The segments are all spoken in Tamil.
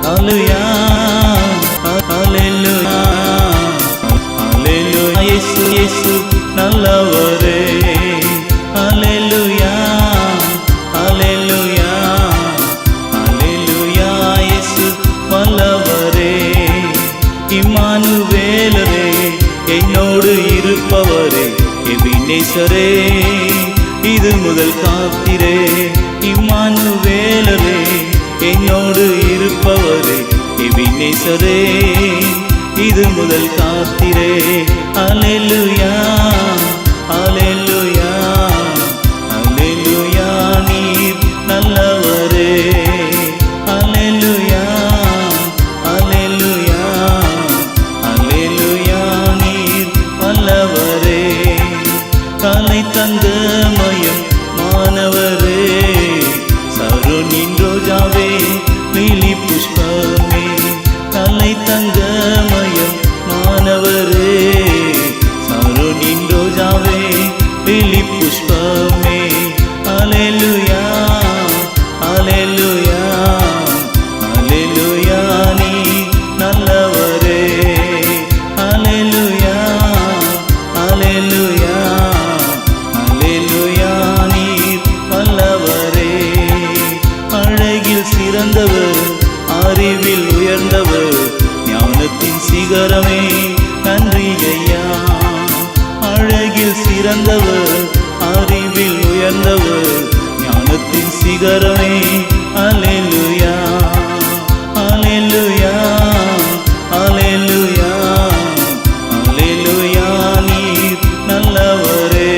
ஹல்லேலூயா ஹல்லேலூயா ஹல்லேலூயா இயேசு இயேசு நல்லவரே ஹல்லேலூயா ஹல்லேலூயா ஹல்லேலூயா இயேசு வல்லவரே இம்மானுவேலரே என்னோடு இருப்பவரே எபினேசரே இது முதல் காத்திரே இம்மானுவேலரே என்னோடு இருப்பவரே எபினேசரே இது முதல் காத்திரே ஹல்லேலூயா ஹல்லேலூயா ஹல்லேலூயா நீர் நல்லவரே ஹல்லேலூயா ஹல்லேலூயா ஹல்லேலூயா நீர் வல்லவரே தலை தந்த மயம் மாணவரே சருணின் ரோஜாவே லிலி புஷ்பமே தலை தந்த மயம் மாணவரே சருணின் ரோஜாவே லிலி புஷ்பமே ஹல்லேலூயா ஹல்லேலூயா ஹல்லேலூயா நீ நல்லவரே ஹல்லேலூயா ஹல்லேலூயா ஹல்லேலூயா நீர் வல்லவரே அழகில் சிறந்தவர் அறிவில் உயர்ந்தவர் ஞானத்தின் சிகரமே நன்றி ஐயா அழகில் சிறந்தவர் அறிவில் உயர்ந்தவர் ஞானத்தின் சிகரமே ஹல்லேலூயா ஹல்லேலூயா ஹல்லேலூயா ஹல்லேலூயா நீர் நல்லவரே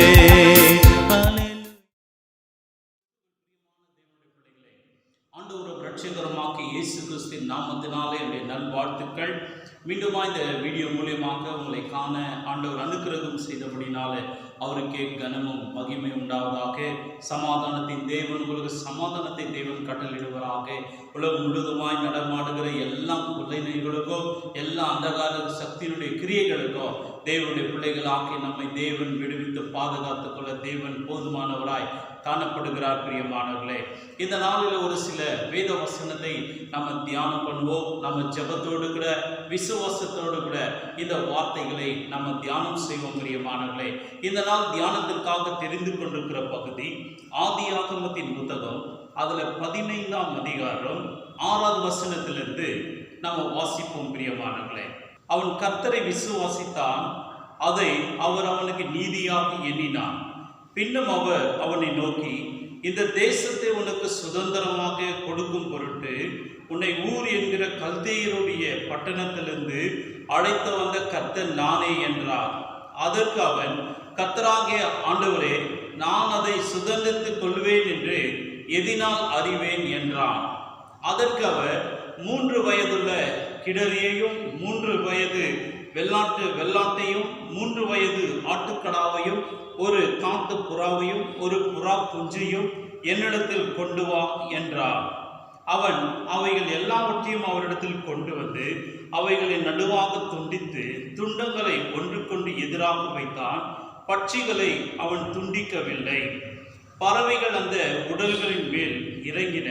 ஆண்டவரும் இரட்சகருமாகிய இயேசு கிறிஸ்துவின் நாமத்தினாலே என்னுடைய நல்வாழ்த்துக்கள். மீண்டுமா இந்த வீடியோ மூலியமாக உங்களை காண ஆண்டவர் அனுக்கிரகம் செய்தபடினால அவருக்கே கனமும் மகிமை உண்டாவதாக. சமாதானத்தின் தேவன் உங்களுக்கு சமாதானத்தை தேவன் கட்டளையிடுவராக. உலகம் முழுவதுமாய் நடமாடுகிற எல்லா கொள்ளைகளுக்கோ எல்லா அந்தகார சக்தியினுடைய கிரியைகளுக்கோ தேவனுடைய பிள்ளைகளாக்கி நம்மை தேவன் விடுவித்து பாதுகாத்துக் கொள்ள தேவன் போதுமானவராய் காணப்படுகிறார். பிரியமானவர்களே, இந்த நாளில் ஒரு சில வேத வசனத்தை நம்ம தியானம் பண்ணுவோம். நம்ம ஜெபத்தோடு கூட விசுவாசத்தோடு கூட இந்த வார்த்தைகளை நம்ம தியானம் செய்வோம். பிரியமானவர்களே, இந்த நாள் தியானத்திற்காக தெரிந்து கொண்டிருக்கிற பகுதி ஆதியாகமத்தின் புத்தகம், அதுல 15ஆம் அதிகாரம் 6வது வசனத்திலிருந்து நம்ம வாசிப்போம். பிரியமானவர்களே, அவன் கர்த்தரை விசுவாசித்தான், அதை அவர் அவனுக்கு நீதியாக எண்ணினான். பின்னும் அவர் அவனை நோக்கி, இந்த தேசத்தை உனக்கு சுதந்திரமாக கொடுக்கும் பொருட்டு உன்னை ஊர் என்கிற கல்தேயருடைய பட்டணத்திலிருந்து அழைத்து வந்த கர்த்தர் நானே என்றார். அதற்கு அவன், கர்த்தராகிய ஆண்டவரே, நான் அதை சுதந்திரத்துக் கொள்வேன் என்று எதினால் அறிவேன் என்றான். அதற்கு அவர், 3 வயதுள்ள கிடரியையும் 3 வயது வெள்ளாட்டையும் 3 வயது ஆட்டுக்கடாவையும் ஒரு காட்டு புறாவையும் ஒரு புறா குஞ்சையும் என்னிடத்தில் கொண்டு வா என்றார். அவன் அவைகள் எல்லாவற்றையும் அவரிடத்தில் கொண்டு வந்து அவைகளை நடுவாக துண்டித்து துண்டங்களை ஒன்றுக்கொண்டு எதிராக வைத்தான். பட்சிகளை அவன் துண்டிக்கவில்லை. பறவைகள் அந்த உடல்களின் மேல் இறங்கின.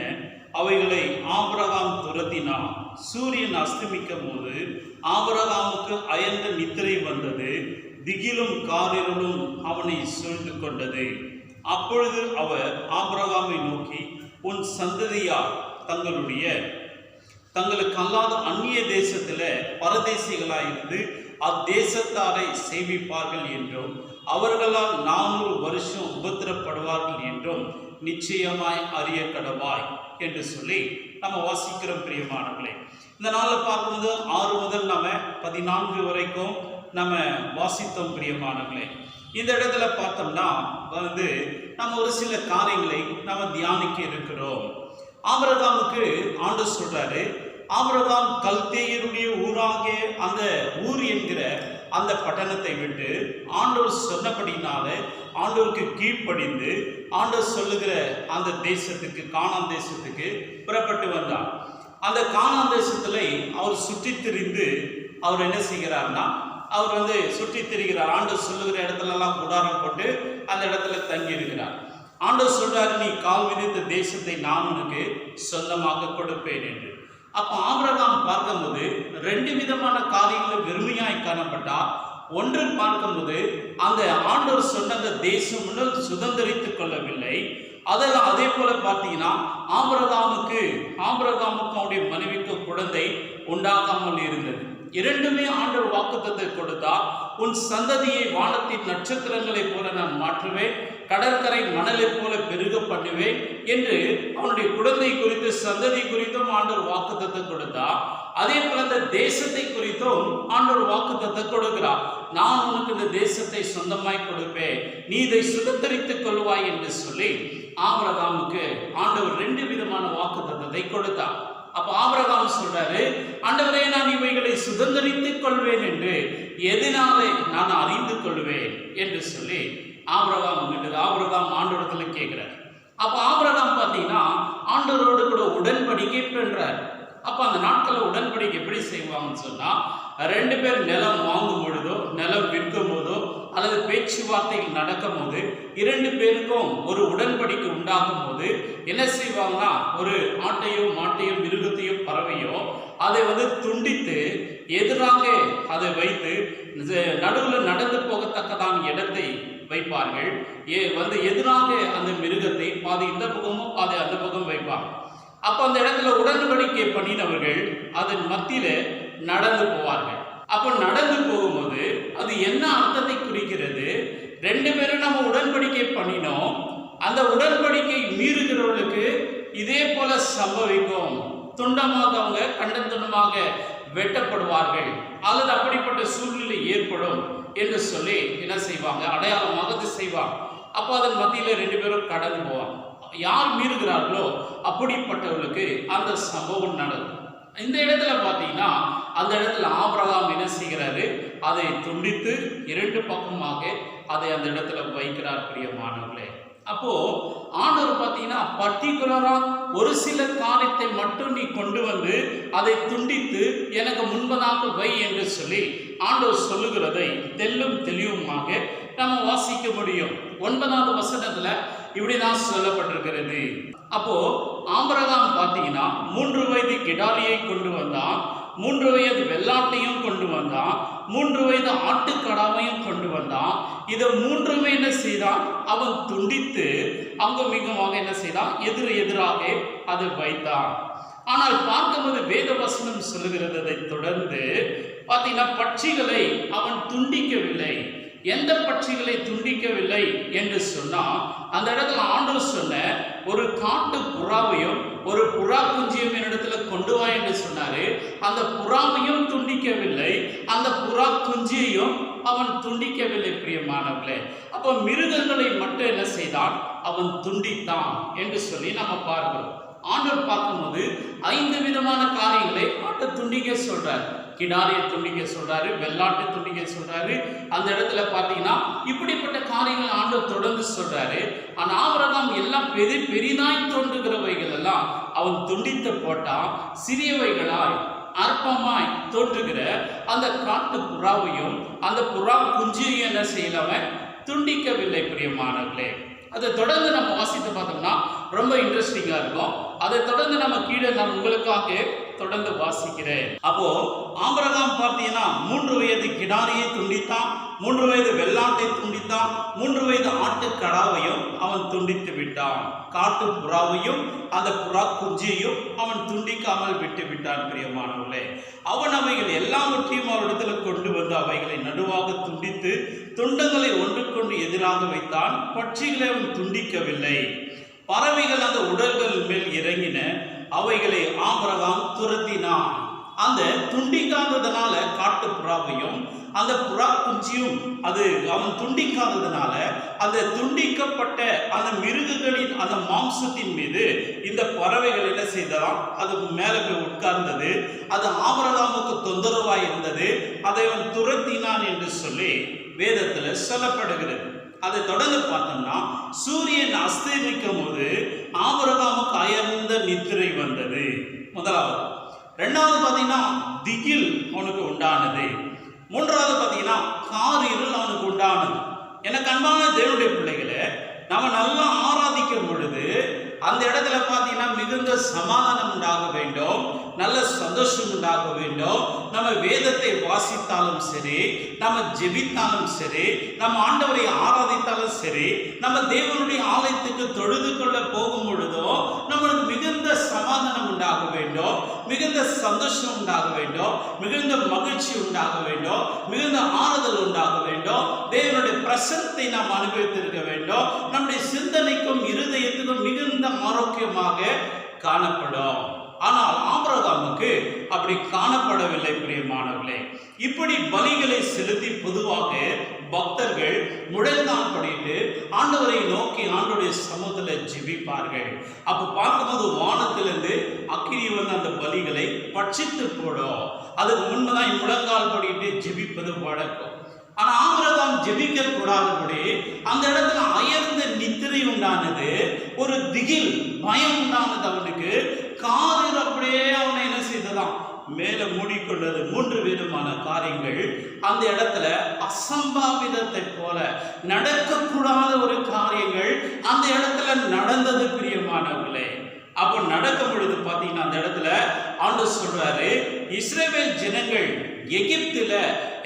அவைகளை ஆபிரகாம் துரத்தினான். சூரியன் அஸ்தமிக்கும் போது ஆபிரகாமுக்கு அயர்ந்த நித்திரை வந்தது. திகிலும் காரிருளும் அவனை சூழ்ந்து கொண்டது. அப்பொழுது அவர் ஆபிரகாமை நோக்கி, உன் சந்ததியார் தங்களுக்கு அல்லாத அந்நிய தேசத்தில் பரதேசிகளாயிருந்து அத்தேசத்தாரை சேவிப்பார்கள் என்றும் அவர்களால் 400 வருஷம் உபத்திரப்படுவார்கள் என்றும் நிச்சயமாய் அறிய கடவாய் என்று சொல்லி நம்ம வாசிக்கிறோம். பிரியமானவர்களே, இந்த நாளில் பார்க்கும்போது 6 முதல் நம்ம 14 வரைக்கும் நம்ம வாசித்தோம். பிரியமானவர்களே, இந்த இடத்துல பார்த்தோம்னா நம்ம ஒரு சில காரியங்களை நம்ம தியானிக்க இருக்கிறோம். ஆபிரகாமுக்கு ஆண்டவர் சொல்றாரு, ஆபிரகாம் கல்தேயருடைய ஊராகிய அந்த ஊர் என்கிற அந்த பட்டணத்தை விட்டு ஆண்டவர் சொன்னபடினால ஆண்டவருக்கு கீழ்ப்படிந்து ஆண்டவர் சொல்லுகிற அந்த தேசத்துக்கு, கானான் தேசத்துக்கு புறப்பட்டு வந்தார். அந்த கானான் தேசத்துல அவர் சுற்றி திரிந்து அவர் என்ன செய்கிறார்னா, அவர் சுற்றி திரிகிறார். ஆண்டவர் சொல்லுகிற இடத்துல எல்லாம் குடாரம் போட்டு அந்த இடத்துல தங்கி இருக்கிறார். ஆண்டவர் சொல்றாரு, நீ கால் விதித்த தேசத்தை நான் உனக்கு சொந்தமாக கொடுப்பேன் என்று. அப்ப ஆபிரகாம் பார்க்கும்போது ரெண்டு விதமான காரியங்களும் வெறுமையாய் காணப்பட்டா. ஒன்று பார்க்கும்போது அந்த ஆண்டவர் சொன்ன அந்த தேசம் சுதந்திரித்துக் கொள்ளவில்லை. அதெல்லாம் அதே போல பார்த்தீங்கன்னா ஆபிரகாமுக்கு அவருடைய மனைவிக்கு குழந்தை உண்டாகாமல் இருந்தது. இரண்டுமே ஆண்டவர் வாக்குத்தத்தத்தை கொடுத்தா, உன் சந்ததியை வானத்தின் நட்சத்திரங்களை போல நான் மாற்றுவேன், கடற்கரை மணலை போல பெருக பண்ணுவேன் என்று அவனுடைய குழந்தை குறித்து சந்ததி குறித்தும் ஆண்டவர் வாக்குத்தத்தை கொடுத்தா. அதே போல இந்த தேசத்தை குறித்தும் ஆண்டவர் வாக்குத்தத்தை கொடுக்கிறார். நான் உனக்கு இந்த தேசத்தை சொந்தமாய் கொடுப்பேன், நீ இதை சுதந்திரித்துக் கொள்வாய் என்று சொல்லி ஆபிரகாமுக்கு ஆண்டவர் ரெண்டு விதமான வாக்குத்தத்தத்தை கொடுத்தார். அப்ப ஆபிரகாம் சொல்றாரு, ஆண்டவரே நான் இவைகளை சுதந்திரித்துக் கொள்வேன் என்று எதனாலே நான் அறிந்து கொள்வேன் என்று சொல்லி ஆபிரகாம் ஆண்டவரத்துல கேட்கிறார். அப்ப ஆபிரகாம் பார்த்தீங்கன்னா ஆண்டவரோடு கூட உடன்படிக்கை பண்றார். அப்ப அந்த நாட்களில் உடன்படிக்கை எப்படி செய்வாங்கன்னு சொன்னா, ரெண்டு பேர் நிலம் வாங்கும் பொழுதோ நிலம் விற்கும் போதோ அல்லது பேச்சுவார்த்தைகள் நடக்கும் போது இரண்டு பேருக்கும் ஒரு உடன்படிக்கை உண்டாகும் போது என்ன செய்வாங்கன்னா, ஒரு ஆட்டையோ மாட்டையோ மிருகத்தையோ பறவையோ அதை துண்டித்து எதிராக அதை வைத்து நடுவில் நடந்து போகத்தக்கதான இடத்தை வைப்பார்கள். எதிராக அந்த மிருகத்தை பாதி இந்த பக்கமும் பாதி அந்த பக்கம் வைப்பாங்க. அப்ப அந்த இடத்துல உடன்படிக்கை பண்ணினவர்கள் அதன் மத்தியில நடந்து போவார்கள். அப்ப நடந்து போகும்போது அது என்ன அர்த்தத்தை குறிக்கிறது? ரெண்டு பேரும் நம்ம உடன்படிக்கை பண்ணினோம், அந்த உடன்படிக்கை மீறுகிறவர்களுக்கு இதே போல சம்பவிக்கும், துண்டமாக அவங்க கண்டத்துண்டமாக வெட்டப்படுவார்கள் அல்லது அப்படிப்பட்ட சூழ்நிலை ஏற்படும் என்று சொல்லி என்ன செய்வாங்க, அடையாளமாக அது செய்வாங்க. அப்போ அதன் மத்தியில ரெண்டு பேரும் கடந்து போவாங்க. யார் மீறுகிறார்களோ அப்படிப்பட்டவர்களுக்கு அந்த சம்பவம் நடக்கும். இந்த இடத்துல பார்த்தீங்கன்னா அந்த இடத்துல ஆபிரகாம் என்ன செய்கிறாரு, அதை துண்டித்து இரண்டு பக்கமாக அதை அந்த இடத்துல வைக்கிறார். பிரியமானவர்களே, அப்போ ஆண்டவர் பார்த்தீங்கன்னா பர்டிகுலரா ஒரு சில காரியத்தை மட்டும் நீ கொண்டு வந்து அதை துண்டித்து எனக்கு முன்பதாக வை என்று சொல்லி ஆண்டவர் சொல்லுகிறதை தெல்லும் தெளிவுமாக நம்ம வாசிக்க முடியும். 9வது வசனத்துல இப்படிதான் சொல்லப்பட்டிருக்கிறது. அப்போ ஆபிரகாம் பார்த்தீங்கன்னா 3 வயது கிடாரியை கொண்டு வந்தான், 3 வயது வெள்ளாட்டையும் கொண்டு வந்தான், 3 வயது ஆட்டுக்கடாவையும் கொண்டு வந்தான். இதை மூன்றுமே என்ன செய்தான், அவன் துண்டித்து அங்குமிங்குமாக என்ன செய்தான், எதிராக அதை வைத்தான். ஆனால் பார்க்கும்போது வேத வசனம் சொல்லுகிறது, அதை தொடர்ந்து பார்த்தீங்கன்னா பட்சிகளை அவன் துண்டிக்கவில்லை. எந்த பட்சிகளை துண்டிக்கவில்லை என்று சொன்னா, அந்த இடத்துல ஆண்டவர் சொன்ன ஒரு காட்டு புறாவையும் ஒரு புறா குஞ்சியும் என்னிடத்துல கொண்டு வா என்று சொன்னாரு. அந்த புறாவையும் துண்டிக்கவில்லை, அந்த புறா குஞ்சியையும் அவன் துண்டிக்கவில்லை. பிரியமானவர்களே, அப்போ மிருகங்களை மட்டும் என்ன செய்தான், அவன் துண்டித்தான் என்று சொல்லி நம்ம பார்க்கிறோம். ஆண்டவர் பார்க்கும்போது 5 விதமான காரியங்களை ஆட்டை துண்டிக்க சொல்றாரு. கிடாரியை துண்டிக்க சொல்றாரு, வெள்ளாட்டை துண்டிக்க சொல்றாரு. அந்த இடத்துல பார்த்தீங்கன்னா இப்படிப்பட்ட காரியங்கள் ஆண்டவர் தொடர்ந்து சொல்றாரு. ஆனால் ஆபிரகாம் எல்லாம் பெரிதாய் தோன்றுகிறவைகள் எல்லாம் அவன் துண்டித்து போட்டான். சிறியவைகளாய் அற்பமாய் தோன்றுகிற அந்த காட்டு புறாவையும் அந்த புறா குஞ்சியையும் என்ன செய்யலவன் துண்டிக்கவில்லை. பிரியமானவர்களே, அதை தொடர்ந்து நம்ம வாசித்து பார்த்தோம்னா ரொம்ப இன்ட்ரெஸ்டிங்கா இருக்கும். அதை தொடர்ந்து நம்ம கீழே நான் உங்களுக்காக தொடர்ந்து வாசிக்கிறேன். அப்போ ஆபிரகாம் பார்த்தீங்கன்னா 3 வயது கிடாரியை துண்டித்தான், 3 வயது வெள்ளாட்டை துண்டித்தான், 3 வயது ஆட்டுக்கடாவையும் அவன் துண்டித்து விட்டான். காட்டு புறாவையும் அந்த புறா குஞ்சியையும் அவன் துண்டிக்காமல் விட்டு விட்டான். பிரியமானவர்களே, அவன் அவைகள் எல்லாவற்றையும் அவரிடத்துல கொண்டு வந்து அவைகளை நடுவாக துண்டித்து துண்டங்களை ஒன்றுக்கொண்டு எதிராக வைத்தான். பட்சிகளை அவன் துண்டிக்கவில்லை. பறவைகள் அந்த உடல்கள் மேல் இறங்கின, அவைகளை ஆபிரகாம் துரத்தினான். அந்த துண்டிக்காததுனால காட்டு புறாவையும் அந்த புறா குஞ்சியும் அது அவன் துண்டிக்காததுனால அந்த துண்டிக்கப்பட்ட அந்த மிருகங்களின் அந்த மாம்சத்தின் மீது இந்த பறவைகள் என்ன செய்ததாம், அது மேலே போய் உட்கார்ந்தது. அது ஆபிரகாமுக்கு தொந்தரவாய் இருந்தது. அதை அவன் துரத்தினான் என்று சொல்லி வேதத்துல சொல்லப்படுகிறது. அதை தொடர்ந்து பார்த்தோம்னா சூரியன் அஸ்தமிக்கும் போது ஆபிரகாமுக்கு அயர்ந்த நித்திரை வந்தது. முதலாவது. 2வது பார்த்தீங்கன்னா திகில் அவனுக்கு உண்டானது. 3வது பார்த்தீங்கன்னா காரிருள் அவனுக்கு உண்டானது. எனக்கு அன்பான தேவனுடைய பிள்ளைகளை, நம்ம நல்லா ஆராதிக்கும் பொழுது அந்த இடத்துல பார்த்தீங்கன்னா மிகுந்த சமாதானம் உண்டாக வேண்டும், நல்ல சந்தோஷம் உண்டாக வேண்டும். நம்ம வேதத்தை வாசித்தாலும் சரி, நம்ம ஜெபித்தாலும் சரி, நம்ம ஆண்டவரை ஆராதித்தாலும் சரி, நம்ம தேவனுடைய ஆலயத்துக்கு தொழுது கொள்ள போகும் பொழுதோ நம்மளுக்கு மிகுந்த சமாதானம் உண்டாக வேண்டும், மிகுந்த சந்தோஷம் உண்டாக வேண்டும், மிகுந்த மகிழ்ச்சி உண்டாக வேண்டும், மிகுந்த ஆறுதல் உண்டாக வேண்டும். தேவனுடைய பிரசன்னத்தை நாம் அனுபவித்திருக்க வேண்டும். நம்முடைய சிந்தனைக்கும் இருதயத்துக்கும் மிகுந்த ஆரோக்கியமாக காணப்படும். ஆனால் ஆபிரகாமுக்கு அப்படி காணப்படவில்லை. பிரியமானவர்களே, இப்படி பலிகளை செலுத்தி பொதுவாக பக்தர்கள் முழங்கால் படிட்டு ஆண்டவரை நோக்கி ஆண்டவருடைய சமூகத்தில் ஜெபிப்பார்கள். அப்போ பார்க்கும்போது வானத்திலிருந்து அக்கினி வந்து அந்த பலிகளை பட்சித்து போடும். அதுக்கு முன்புதான் முழங்கால் படிட்டு ஜெபிப்பது வழக்கம். ஆனா ஆபிரகாம் ஜெபிக்க கூடாதபடி அந்த இடத்துல அயர்ந்த நித்திரை உண்டானது, ஒரு திகில் பயம் உண்டானது. அவனுக்கு காரில் அப்படியே அவனை என்ன செய்ததான் மேல மூடிக்கொண்டது. 3 விதமான காரியங்கள் அந்த இடத்துல அசம்பாவிதத்தை போல நடக்கக்கூடாத ஒரு காரியங்கள் அந்த இடத்துல நடந்தது. பிரியமானவர்களே, அப்போ நடக்கும் பொழுது பார்த்தீங்கன்னா அந்த இடத்துல ஆண்டவர் சொல்றாரு, இஸ்ரவேல் ஜனங்கள் எகிப்துல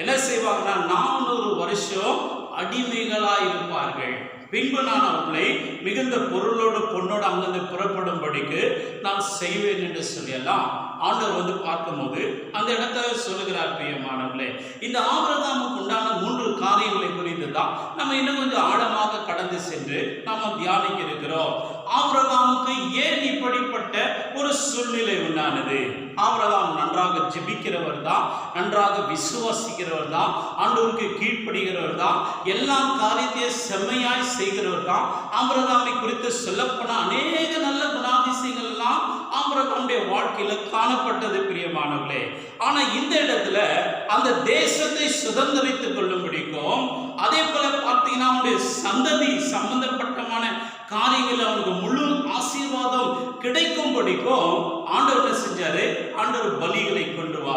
என்ன செய்வாங்கன்னா 400 வருஷம் அடிமைகளா இருப்பார்கள். பின்பு நான் அவர்களை மிகுந்த பொருளோடு பொண்ணோடு அங்கிருந்து புறப்படும்படிக்கு நான் செய்வேன் என்று சொல்லியெல்லாம் ஆண்டவர் வந்து பார்க்கும்போது அந்த இடத்த சொல்லுகிறார். பிரியமானவர்களே, இந்த ஆபிரகாமுக்கு உண்டான 3 காரியங்களை குறித்து தான் நம்ம இன்னும் கொஞ்சம் ஆழமாக கடந்து சென்று நாம தியானிக்க இருக்கிறோம். ஆபிரகாமுக்கு ஏன் இப்படிப்பட்ட ஒரு சூழ்நிலை உண்டானது? ஆபிரகாம் நன்றாக ஜெபிக்கிறவர் தான், நன்றாக விசுவாசிக்கிறவர் தான், ஆண்டவருக்கு கீழ்ப்படுகிறவர் தான், எல்லா காரியத்தையும் செம்மையாய் செய்கிறவர் தான். ஆபிரகாமை குறித்து சொல்லப்போன அநேக நல்ல குணாதிசயங்கள் எல்லாம் ஆபிரகாமுடைய வாழ்க்கையில காணப்பட்டது. பிரியமானவர்களே, ஆனா இந்த இடத்துல அந்த தேசத்தை சுதந்திரித்துக் கொள்ளும்படிக்கும், அதே போல பார்த்தீங்கன்னா அவனுடைய சந்ததி சம்பந்தப்பட்டமான காரியங்கள் அவனுக்கு முழு ஆசீர்வாதம் கிடைக்கும்படிக்கும் ஆண்டவர் என்ன செஞ்சாரு? ஆண்டவர் பலிகளை கொண்டு வா,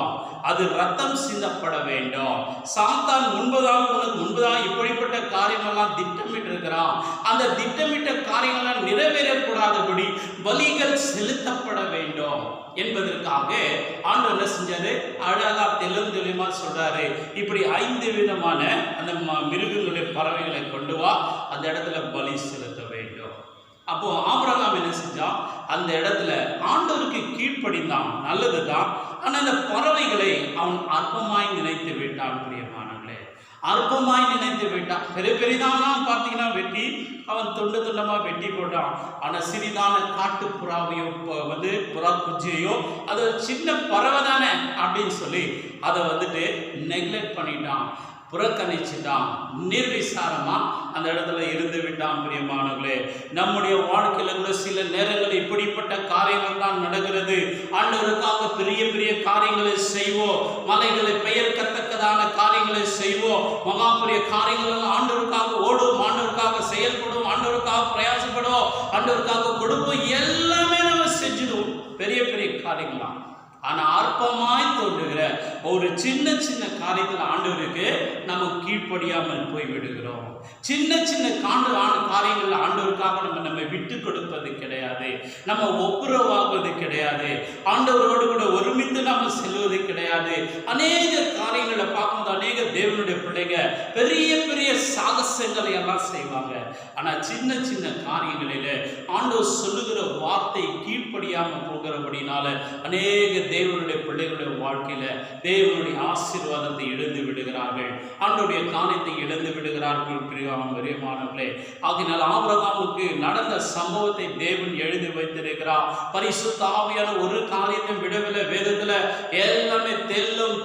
அது ரத்தம் சிந்தப்பட வேண்டும். சாத்தான் முன்பதாக இப்படிப்பட்ட காரியமெல்லாம் திட்டமிட்டு இருக்கிறான். அந்த திட்டமிட்ட காரியங்கள்லாம் நிறைவேறக்கூடாதபடி பலிகள் செலுத்தப்பட வேண்டும் என்பதற்காக ஆண்டவர் என்ன செஞ்சாரு? அழகா தெளிவா சொல்றாரு, இப்படி 5 விதமான அந்த மிருகங்களுடைய பறவைகளை கொண்டு வா, அந்த இடத்துல பலி செலுத்த வேண்டும். அப்போ ஆபிரகாம் என்ன செஞ்சான்? அந்த இடத்துல ஆண்டவருக்கு கீழ்ப்படிந்தான், நல்லதுதான். ஆனா அந்த பறவைகளை அவன் அற்பமாய் நினைத்து விட்டான். பிரியமானவர்களே, அற்பமாய் நினைத்து விட்டான். பெரிதாலாம் பார்த்தீங்கன்னா வெட்டி அவன் துண்டு துண்டமா வெட்டி போட்டான். ஆனா சிறிதான காட்டு புறாவையோ வந்து புறா குச்சியையோ அது சின்ன பறவை தானே அப்படின்னு சொல்லி அதை வந்துட்டு நெக்லெக்ட் பண்ணிட்டான், புறக்கணிச்சுட்டான், நிர்விசாரமா அந்த இடத்துல இருந்து விட்டான். பிரியமானவர்களே, நம்முடைய வாழ்க்கையில கூட சில நேரங்கள் இப்படிப்பட்ட காரியங்கள் தான் நடக்கிறது. ஆண்டவருக்காக பெரிய பெரிய காரியங்களை செய்வோம், மலைகளை பெயர்க்கத்தக்கதான காரியங்களை செய்வோம், மகா பெரிய காரியங்கள் ஆண்டவருக்காக ஓடுவோம், ஆண்டவருக்காக செயல்படுவோம், ஆண்டவருக்காக பிரயாசப்படுவோம், ஆண்டவருக்காக கொடுப்போம், எல்லாமே நம்ம செஞ்சிடுவோம், பெரிய பெரிய காரியங்களாம். ஆனா அற்பமாய் தோன்றுகிற ஒரு சின்ன சின்ன காரியத்தில் ஆண்டவருக்கு நம்ம கீழ்ப்படியாமல் போய் விடுகிறோம். சின்ன சின்ன காரியங்கள் ஆண்டவருக்காக நம்ம விட்டு கொடுப்பது கிடையாது, நம்ம ஒப்புரவாகுவது கிடையாது, ஆண்டவரோடு கூட ஒருமித்து நம்ம செல்வது கிடையாது. அநேக காரியங்களை பார்க்கும்போது அநேக தேவனுடைய பிள்ளைங்க பெரிய பெரிய சாகசங்களை எல்லாம் செய்வாங்க. ஆனா சின்ன சின்ன காரியங்களில ஆண்டவர் சொல்லுகிற வார்த்தை கீழ்ப்படியாம போகிறபடினால அநேக தேவனுடைய பிள்ளைகளுடைய வாழ்க்கையில தேவனுடைய ஆசீர்வாதத்தை இழந்து விடுகிறார்கள், ஆண்டவருடைய காரியத்தை இழந்து விடுகிறார்கள். பிரியமானவர்களே, ஆகினால் ஆபிரகாமுக்கு நடந்த சம்பவத்தை தேவன் எழுதி வைத்திருக்கிறார். பரிசுத்த ஆவியான ஒரு காரியத்தை விடவில்லை, வேதத்துல எல்லாமே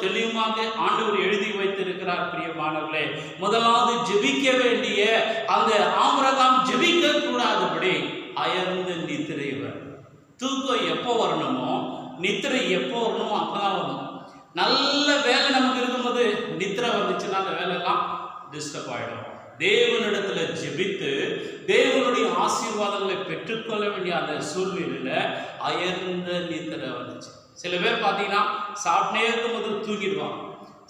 தெளிவாக ஆண்டவர் எழுதி வைத்திருக்கிறார். பிரியமானவர்களே, முதலாவது ஜெபிக்க வேண்டிய அந்த ஆபிரகாம் ஜெபிக்க கூடாதபடி அயர்ந்த நித்திரைவர். தூக்கம் எப்போ வரணுமோ, நித்திரை எப்போ வரணுமோ அப்பதான் வரணும். நல்ல வேலை நமக்கு இருக்கும்போது நித்திரை வந்துச்சுன்னா அந்த வேலையெல்லாம் டிஸ்டர்ப் ஆயிடும். தேவனிடத்துல ஜெபித்து தேவனுடைய ஆசீர்வாதங்களை பெற்றுக்கொள்ள வேண்டிய அந்த சூழ்நிலையில அயர்ந்த நித்திரை வந்துச்சு. சில பேர் பார்த்தீங்கன்னா சாப்பிட்டே இருக்கும்போது தூங்கிடுவாங்க,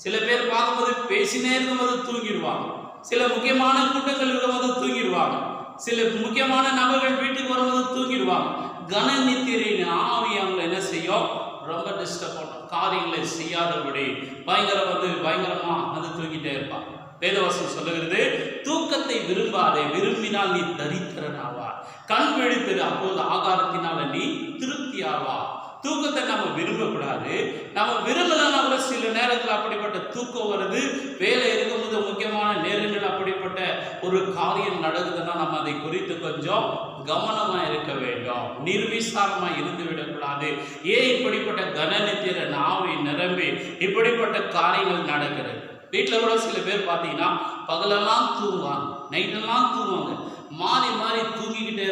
சில பேர் பார்க்கும்போது பேசினே இருக்கும்போது தூங்கிடுவாங்க, சில முக்கியமான கூட்டங்கள் இருக்கும்போது தூங்கிடுவாங்க. சில முக்கியமான நபர்கள் வீட்டுக்கு வரும்போது தூங்கிடுவாங்க. கன நித்திரையின் ஆவி அவங்களை என்ன செய்யும், ரொம்ப டிஸ்டர்ப் பண்ணும், காரியங்களை செய்யாதபடி பயங்கரமா வந்து தூங்கிட்டே இருப்பாங்க. வேதவசனம் சொல்லுகிறது, தூக்கத்தை விரும்பாதே, விரும்பினால் நீ தரித்திரன் ஆவார். கண் விழித்திரு, அப்போது ஆகாரத்தினால நீ திருப்தி ஆவா. தூக்கத்தை நம்ம விரும்பக்கூடாது. நம்ம விரும்பலன்னா கூட சில நேரத்தில் அப்படிப்பட்ட தூக்கம் வருது. வேலை இருக்கும்போது முக்கியமான நேரங்கள் அப்படிப்பட்ட ஒரு காரியம் நடக்குதுன்னா நம்ம அதை குறித்து கொஞ்சம் கவனமா இருக்க வேண்டும். நிர்விசாரமா இருந்து விடக்கூடாது. ஏன் இப்படிப்பட்ட கனநித்திர நாவை நிரம்பி இப்படிப்பட்ட காரியங்கள் நடக்கிறது? வீட்டில் கூட சில பேர் பார்த்தீங்கன்னா பகலெல்லாம் தூங்குவாங்க, நைட்டெல்லாம் தூங்குவாங்க, மாறி தூங்கிக்கிட்டே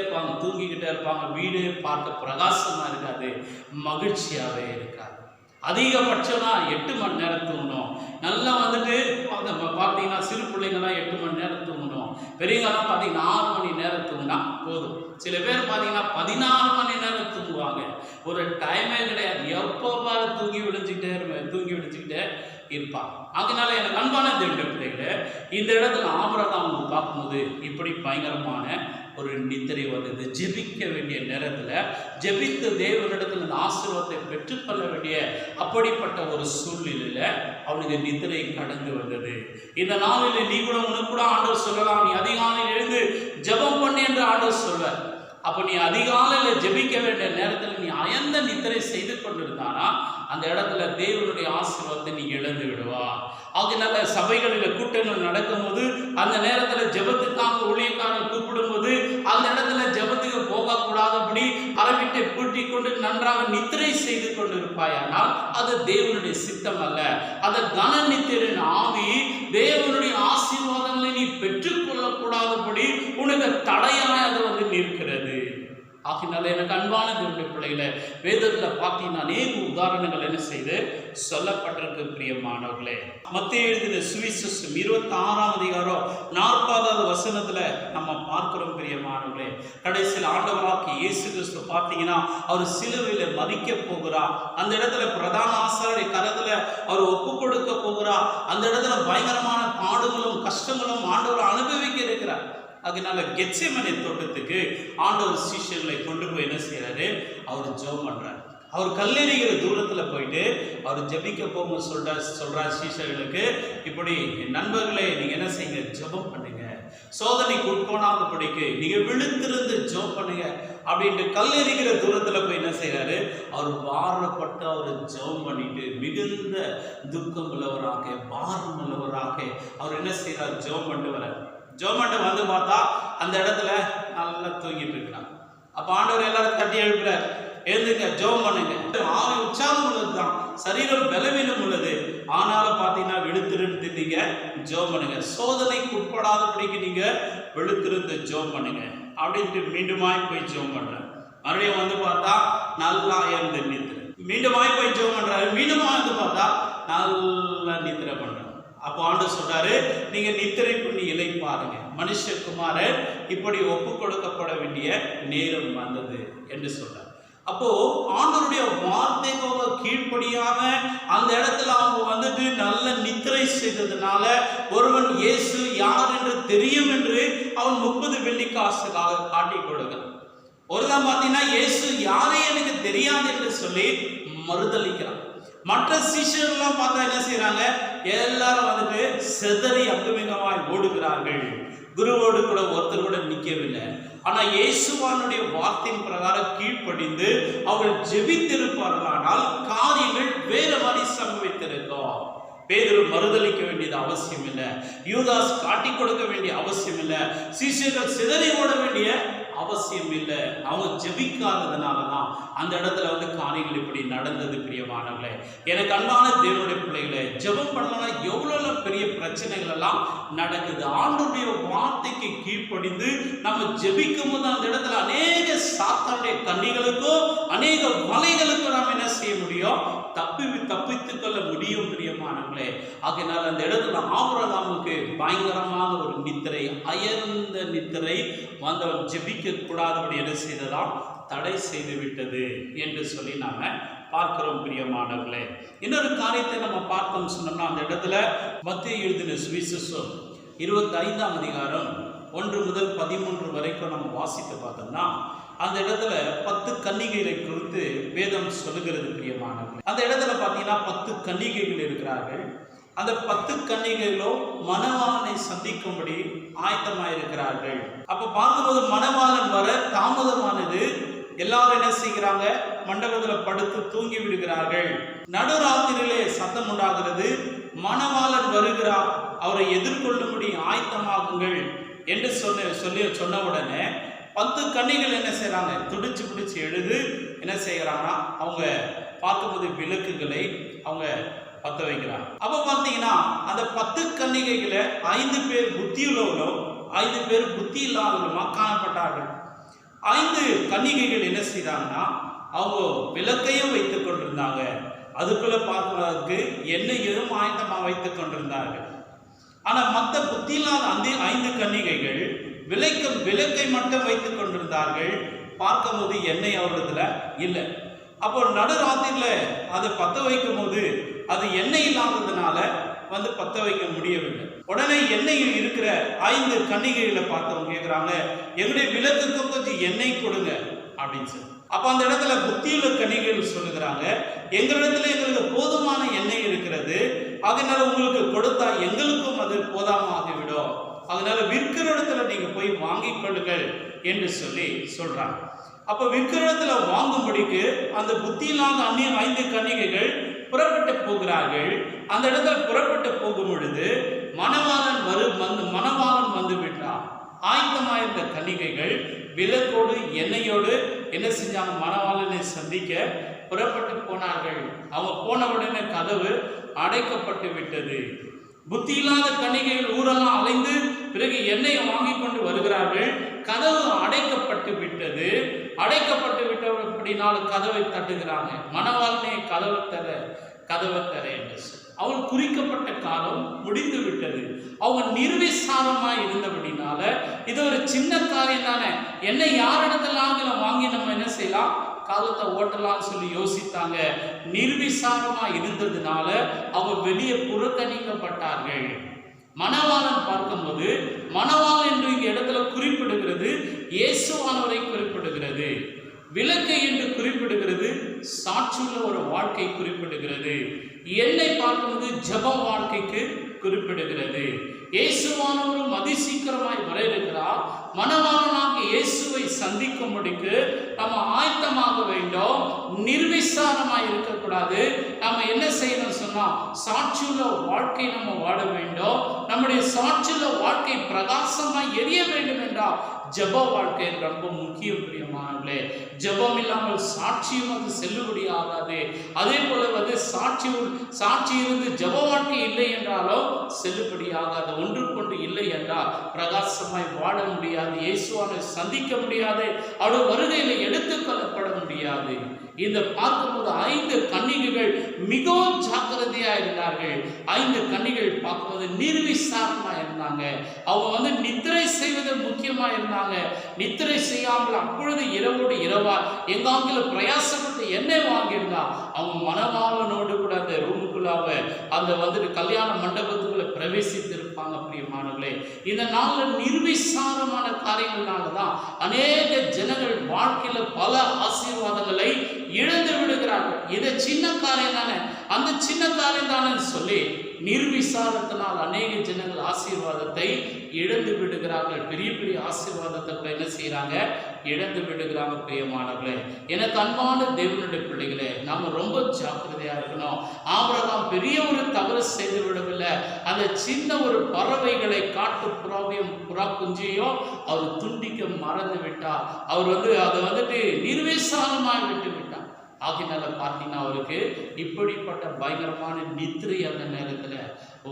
இருப்பாங்க. வீடு பார்க்க பிரகாசமாக இருக்காது, மகிழ்ச்சியாகவே இருக்காது. அதிகபட்சம்னா 8 மணி நேரம் தூங்கணும். நல்லா பார்த்தீங்கன்னா சிறு பிள்ளைங்கள்லாம் 8 மணி நேரம் தூங்கணும். பெரியவங்கலாம் பார்த்தீங்கன்னா 6 மணி நேரம் தூங்கினா போதும். சில பேர் பார்த்தீங்கன்னா 14 மணி நேரம் தூங்குவாங்க. ஒரு டைமே கிடையாது, எப்போ பாரு தூங்கி விழிச்சுக்கிட்டே இருப்பாங்க. அதனால எனக்கு அன்பான தேவனுடைய பிள்ளைகளே, இந்த இடத்துல ஆபிரகாம் பார்க்கும்போது இப்படி பயங்கரமான ஒரு நித்திரை வந்தது. ஜெபிக்க வேண்டிய நேரத்தில் ஜெபித்து தேவனிடத்தில் அந்த ஆசீர்வாதத்தை பெற்றுக்கொள்ள வேண்டிய அப்படிப்பட்ட ஒரு சூழ்நிலையில் அவனுக்கு நித்திரை கடந்து வந்தது. இந்த நாளில் நீ கூட உனக்கு கூட ஆண்டவர் சொல்லலாம், நீ அதிகாலையில் எழுந்து ஜெபம் பண்ணு என்று ஆண்டவர் சொல்வார். அப்போ நீ அதிகாலையில் ஜெபிக்க வேண்டிய நேரத்தில் நீ அயர்ந்த நித்திரை செய்து கொண்டிருந்தானா அந்த இடத்துல தேவனுடைய ஆசீர்வாதத்தை நீ இழந்து விடுவா. அதனால சபைகளில் கூட்டங்கள் நடக்கும்போது அந்த நேரத்தில் ஜெபத்துக்காக ஊழியக்காரர்கள் கூப்பிடும்போது அந்த இடத்துல ஜெபத்துக்கு போகக்கூடாதபடி அரவிட்டை பூட்டி கொண்டு நன்றாக நித்திரை செய்து கொண்டு இருப்பாயானால் அது தேவனுடைய சித்தம் அல்ல. அந்த கன நித்திரின் ஆவி தேவனுடைய ஆசீர்வாதங்களை நீ பெற்றுக்கொள்ளக்கூடாதபடி உனக்கு தடையாய் அது நிற்கிறது. ஆகினால எனக்கு அன்பான தேவனுடைய பிள்ளைகளை, வேதத்தில் பார்த்தீங்கன்னா அநேக உதாரணங்கள் என்ன செய்து சொல்லப்பட்டிருக்கு பிரியமானவர்களே. மத்தேயு எழுதின சுவிசேஷம் 26ஆம் அதிகாரம் 40வது வசனத்தில் நம்ம பார்க்கிறோம் பிரியமானவர்களே. கடைசியில் ஆண்டவராகிய இயேசு கிறிஸ்து பார்த்தீங்கன்னா அவர் சிலுவையில் மரிக்க போகிறார். அந்த இடத்துல பிரதான ஆசாரியருடைய கரத்தில் அவர் ஒப்பு கொடுக்க போகிறார். அந்த இடத்துல பயங்கரமான பாடுகளும் கஷ்டங்களும் ஆண்டவர் அனுபவிக்க இருக்கிறார். அதனால கெத்செமனே தோட்டத்துக்கு ஆண்டவர் சீஷர்களை கொண்டு போய் என்ன செய்யறாரு, அவர் ஜெபம் பண்றார். அவர் கல்லெறிகிற தூரத்தில் போயிட்டு அவர் ஜெபிக்க போகும்போது சொல்றார் சீஷர்களுக்கு, இப்படி நண்பர்களே நீங்க என்ன செய்யுங்க, ஜெபம் பண்ணுங்க, சோதனைக்கு உட்படாதபடிக்கு நீங்க விழுத்திருந்து ஜெபம் பண்ணுங்க அப்படின்ட்டு கல்லெறிகிற தூரத்தில் போய் என்ன செய்யறாரு, அவர் பாரப்பட்டு அவர் ஜெபம் பண்ணிட்டு மிகுந்த துக்கம் உள்ளவராக பாரம் உள்ளவராக அவர் என்ன செய்யறார், ஜெபம் பண்ணிட்டு வர்றார். ஜெபம் வந்து பார்த்தா அந்த இடத்துல நல்லா தூங்கிட்டு இருக்கிறான். அப்ப ஆண்டவர் எல்லாரும் தட்டி எழுப்புறார், எழுந்துங்க ஜெபம் பண்ணுங்க. ஆவி உற்சாகம் உள்ளதுதான், சரீரம் பலவீனம் உள்ளது, ஆனாலும் பார்த்தீங்கன்னா விழுத்திருந்து நீங்க ஜெபம் பண்ணுங்க, சோதனைக்கு உட்படாதபடிக்கு நீங்க விழுத்திருந்து ஜெபம் பண்ணுங்க அப்படின்ட்டு மீண்டுமாய் போய் ஜெபம் பண்றாரு. மறுபடியும் பார்த்தா நல்லா இருந்து நித்திரை, மீண்டுமாய் போய் ஜெபம் பண்றாரு, மீண்டுமாய் பார்த்தா நல்லா நித்திரை பண்றாரு. அப்போ ஆண்டவர் சொல்றாரு, நீங்க நித்திரை பண்ணி இளைப்பாருங்க, மனுஷகுமாரர் இப்படி ஒப்பு கொடுக்கப்பட வேண்டிய நேரம் வந்தது என்று சொல்றார். அப்போ ஆண்டவருடைய வார்த்தைக்கு கீழ்ப்படியாம அந்த இடத்துல அவங்க நல்ல நித்திரை செய்ததுனால ஒருவன் இயேசு யார் என்று தெரியும் என்று அவன் 30 வெள்ளிக்காசுக்காக காட்டி கொடுக்கிறான். ஒருதான் பார்த்தீங்கன்னா இயேசு யாரே எனக்கு தெரியாது என்று சொல்லி மறுதளிக்கிறான். மற்ற சீஷர்கள்லாம் பார்த்தா என்ன செய்யறாங்க, எல்லாரும் செதறி அங்குமிகமாய் ஓடுகிறார்கள். குருவோடு கூட ஒருத்தர் கூட நிற்கவில்லை. ஆனா இயேசுவானுடைய வார்த்தையின் பிரகாரம் கீழ்ப்படிந்து அவர்கள் ஜெபித்திருப்பார்களானால் காரியங்கள் வேற மாதிரி சம்பவித்திருக்கும். பேதுரு மறுதளிக்க வேண்டியது அவசியம் இல்லை, யூதாஸ் காட்டி கொடுக்க வேண்டிய அவசியம் இல்லை, சீஷர்கள் சிதறி ஓட வேண்டிய அவசியம் இல்லை. அவங்க ஜெபிக்காததுனாலதான் அந்த இடத்துல காரியங்கள் இப்படி நடந்தது. பிரியமானவர்களே, எனக்கு அன்பான தேவனுடைய பிள்ளைகளே, ஜெபம் பண்ணலாம் எவ்வளவு பெரிய பிரச்சனைகள் எல்லாம் நடக்குது. ஆண்டவருடைய வார்த்தைக்கு கீழ்ப்படிந்து நம்ம ஜெபிக்கும் போது அந்த இடத்துல அநேக சாத்தானுடைய கண்ணிகளுக்கோ அநேக வலைகளுக்கோ நாம் என்ன செய்ய முடியும், தப்பித்துக் கொள்ள முடியும். பிரியமானவர்களே, ஆகையினால் அந்த இடத்துல ஆபிரகாமுக்கு பயங்கரமான ஒரு நித்திரை, அயர்ந்த நித்திரை வந்தவன் ஜெபிக்க கூடாதபடி என்ன செய்ததாம், தடை செய்து விட்டது என்று சொல்லி நாம பார்க்கிறோம். பிரியமானவர்களே, இன்னொரு காரியத்தை நம்ம பார்த்தோம் சொன்னோம்னா அந்த இடத்துல மத்தேயு எழுதின சுவிசேஷம் 25ஆம் அதிகாரம் 1 முதல் 13 வரைக்கும் நம்ம வாசித்து பார்த்தோம்னா அந்த இடத்துல 10 கன்னிகைகளை குறித்து வேதம் சொல்லுகிறது பிரியமானவர்களே. அந்த இடத்துல பார்த்தீங்கன்னா 10 கன்னிகைகள் இருக்கிறார்கள். அந்த 10 கன்னிகைகளும் மணவாளனை சந்திக்கும்படி ஆயத்தமாயிருக்கிறார்கள். அப்ப பார்க்கும்போது மணவாளன் வர தாமதமானது. எல்லாரும் என்ன செய்கிறாங்க? மண்டபத்தில் படுத்து தூங்கி விடுகிறார்கள். நடுராத்திரியிலே சத்தம் உண்டாகிறது, மணவாளன் வருகிறார், அவரை எதிர்கொள்ளும்படி ஆயத்தமாகுங்கள் என்று சொன்ன உடனே 10 கன்னிகள் என்ன செய்யறாங்க? துடிச்சு பிடிச்சு எழுது என்ன செய்யறாங்கன்னா அவங்க பார்க்கும்போது விளக்குகளை அவங்க பத்த வைக்கிறாங்க. அப்ப பார்த்தீங்கன்னா அந்த 10 கன்னிகைகளை 5 பேர் புத்தியுள்ளவர்களும் 5 பேர் புத்தி இல்லாதவர்களுமா காணப்பட்டார்கள். 5 கன்னிகைகள் என்ன செய்தாங்கன்னா அவங்க விளக்கையும் வைத்துக் கொண்டிருந்தாங்க. அதுக்குள்ள பார்க்கிறதுக்கு எண்ணெயும் ஆயத்தமா வைத்துக் கொண்டிருந்தார்கள். ஆனா மற்ற புத்தி இல்லாத அந்த 5 கன்னிகைகள் விளக்கை மட்டும் வைத்துக் கொண்டிருந்தார்கள். பார்க்கும்போது எண்ணெய் அவரிடத்துல இல்லை. அப்போ நடுராத்திரில அதை பத்த வைக்கும் போது அது எண்ணெய் இல்லாததுனால பத்த வைக்க முடியவில்லை. உடனே எண்ணெயில் இருக்கிற 5 கன்னிகைகளை பார்த்தவங்க கேட்கிறாங்க, எங்களுடைய விளக்குக்கு கொஞ்சம் எண்ணெய் கொடுங்க அப்படின்னு சொல்லி. அப்ப அந்த இடத்துல புத்தியுள்ள கன்னிகைகள் சொல்லுகிறாங்க, எங்களுக்கு போதுமான எண்ணெய் இருக்கிறது, அதனால உங்களுக்கு கொடுத்தா எங்களுக்கும் அது போதாமாகிவிடும், அதனால விற்கிற இடத்துல நீங்க போய் வாங்கிக் கொள்ளுங்கள் என்று சொல்றாங்க. அப்ப விற்கிற இடத்துல வாங்கும்படிக்கு அந்த புத்தியில்லாத 5 கன்னிகைகள் புறப்பட்டு போகிறார்கள். அந்த இடத்துல புறப்பட்டு போகும் பொழுது மணவாளன் வந்து விட்டார். ஆயத்தமாயிருந்த கன்னிகைகள் விளக்கோடு எண்ணெயோடு என்ன செஞ்சாங்க? மணவாளனை சந்திக்க புறப்பட்டு போனார்கள். அவங்க போன உடனே கதவு அடைக்கப்பட்டு விட்டது. புத்தி இல்லாத கன்னிகைகள் ஊரெல்லாம் அலைந்து பிறகு எண்ணெயை வாங்கி கொண்டு வருகிறார்கள். கதவு அடைக்கப்பட்டு விட்டது. அடைக்கப்பட்டு விட்டபடினால கதவை தட்டுகிறாங்க. மணவாளனே கதவை தர என்று அவள் குறிக்கப்பட்ட காலம் முடிந்து விட்டது. அவங்க நிர்விசாரமாய் இருந்தபடினால இது ஒரு சின்ன காரியம் தானே, என்ன யாரிடத்துல வாங்கி நம்ம என்ன செய்யலாம், காலத்தை ஓட்டலாம்னு சொல்லி யோசித்தாங்க. நிர்விசாரமா இருந்ததுனால அவங்க வெளியே புறக்கணிக்கப்பட்டார்கள். மணவாளன் பார்க்கும்போது மணவாளன் என்று இங்க இடத்துல குறிப்பிடுகிறது இயேசுவானவரை குறிப்பிடுகிறது. விளக்கை என்று குறிப்பிடுகிறது சாட்சியுள்ள ஒரு வாழ்க்கை குறிப்பிடுகிறது. எண்ணெய் பார்க்கும்போது ஜப வாழ்க்கைக்கு குறிப்பிடுகிறது. இயேசுவானவரும் அதிசீக்கிரமாய் வர இருக்கிறார். மணவாளனாக இயேசுவை சந்திக்கும்படிக்கு நம்ம ஆயத்தமாக வேண்டும். நிர்விசாரமாய் இருக்கக்கூடாது. நம்ம என்ன செய்யணும் சொன்னா சாட்சியுள்ள வாழ்க்கை நம்ம வாழ வேண்டும். நம்முடைய சாட்சியுள்ள வாழ்க்கை பிரகாசமாய் எரிய வேண்டும் என்றால் ஜப வாழ்க்கை ரொம்ப முக்கியம் பிரியமானவர்களே. ஜபம் இல்லாமல் சாட்சியும் அது செல்லுபடி ஆகாது. அதே போல சாட்சி இருந்து ஜப வாழ்க்கை இல்லை என்றாலும் செல்லுபடி ஆகாது. ஒன்றுக்கொண்டு இல்லை என்றால் பிரகாசமாய் வாழ முடியாது, இயேசுவானை சந்திக்க முடியாது, அவருடைய வருகையில் எடுத்துக்கொள்ளப்பட முடியாது. இந்த பார்க்கும்போது 5 கன்னிகைகள் மிகவும் ஜாக்கிரதையா இருந்தார்கள். 5 கன்னிகள் பார்க்கும்போது நிர்விசாரமா இருந்தாங்க. அவங்க நித்திரை செய்வது முக்கியமா இருந்தாங்க. நித்திரை செய்யாமல் அப்பொழுது இரவோடு இரவா எங்காங்கில பிரயாசப்பட்டு எண்ணெய் வாங்கியிருந்தா அவங்க மணவாளனோடு கூட அந்த ரூமுக்குள்ள அந்த கல்யாண மண்டபத்துக்குள்ள பிரவேசித்திருப்பாங்க பிரியமானவர்களே. இந்த நாள்ல நிர்விசாரமான காரியங்கள்னாலதான் அநேக ஜனங்கள் வாழ்க்கையில பல ஆசீர்வாதங்களை இழந்து விடுகிறார்கள். இது சின்ன காரியம் தானே, அந்த சின்ன காரியம் தானே சொல்லி நிர்விசாரத்தினால் அநேக ஜனங்கள் ஆசீர்வாதத்தை இழந்து விடுகிறார்கள். பெரிய பெரிய ஆசீர்வாதத்தை என்ன செய்யறாங்க? இழந்து விடுகிறாங்க பிரியமானவர்களே. எனக்கு அன்பான தேவனுடைய பிள்ளைகளே, நாம ரொம்ப ஜாக்கிரதையா இருக்கணும். ஆபிரகாம் பெரிய ஒரு தவறு செய்து விடவில்லை. அந்த சின்ன ஒரு பறவைகளை காட்டு புறாவையும் புறா குஞ்சியும் அவர் துண்டிக்க மறந்து விட்டார். அவர் அதை நிர்விசாரமாக விட்டு விட்டார். ஆகினால பார்த்தீங்கன்னா அவருக்கு இப்படிப்பட்ட பயங்கரமான நித்திரை அந்த நேரத்தில்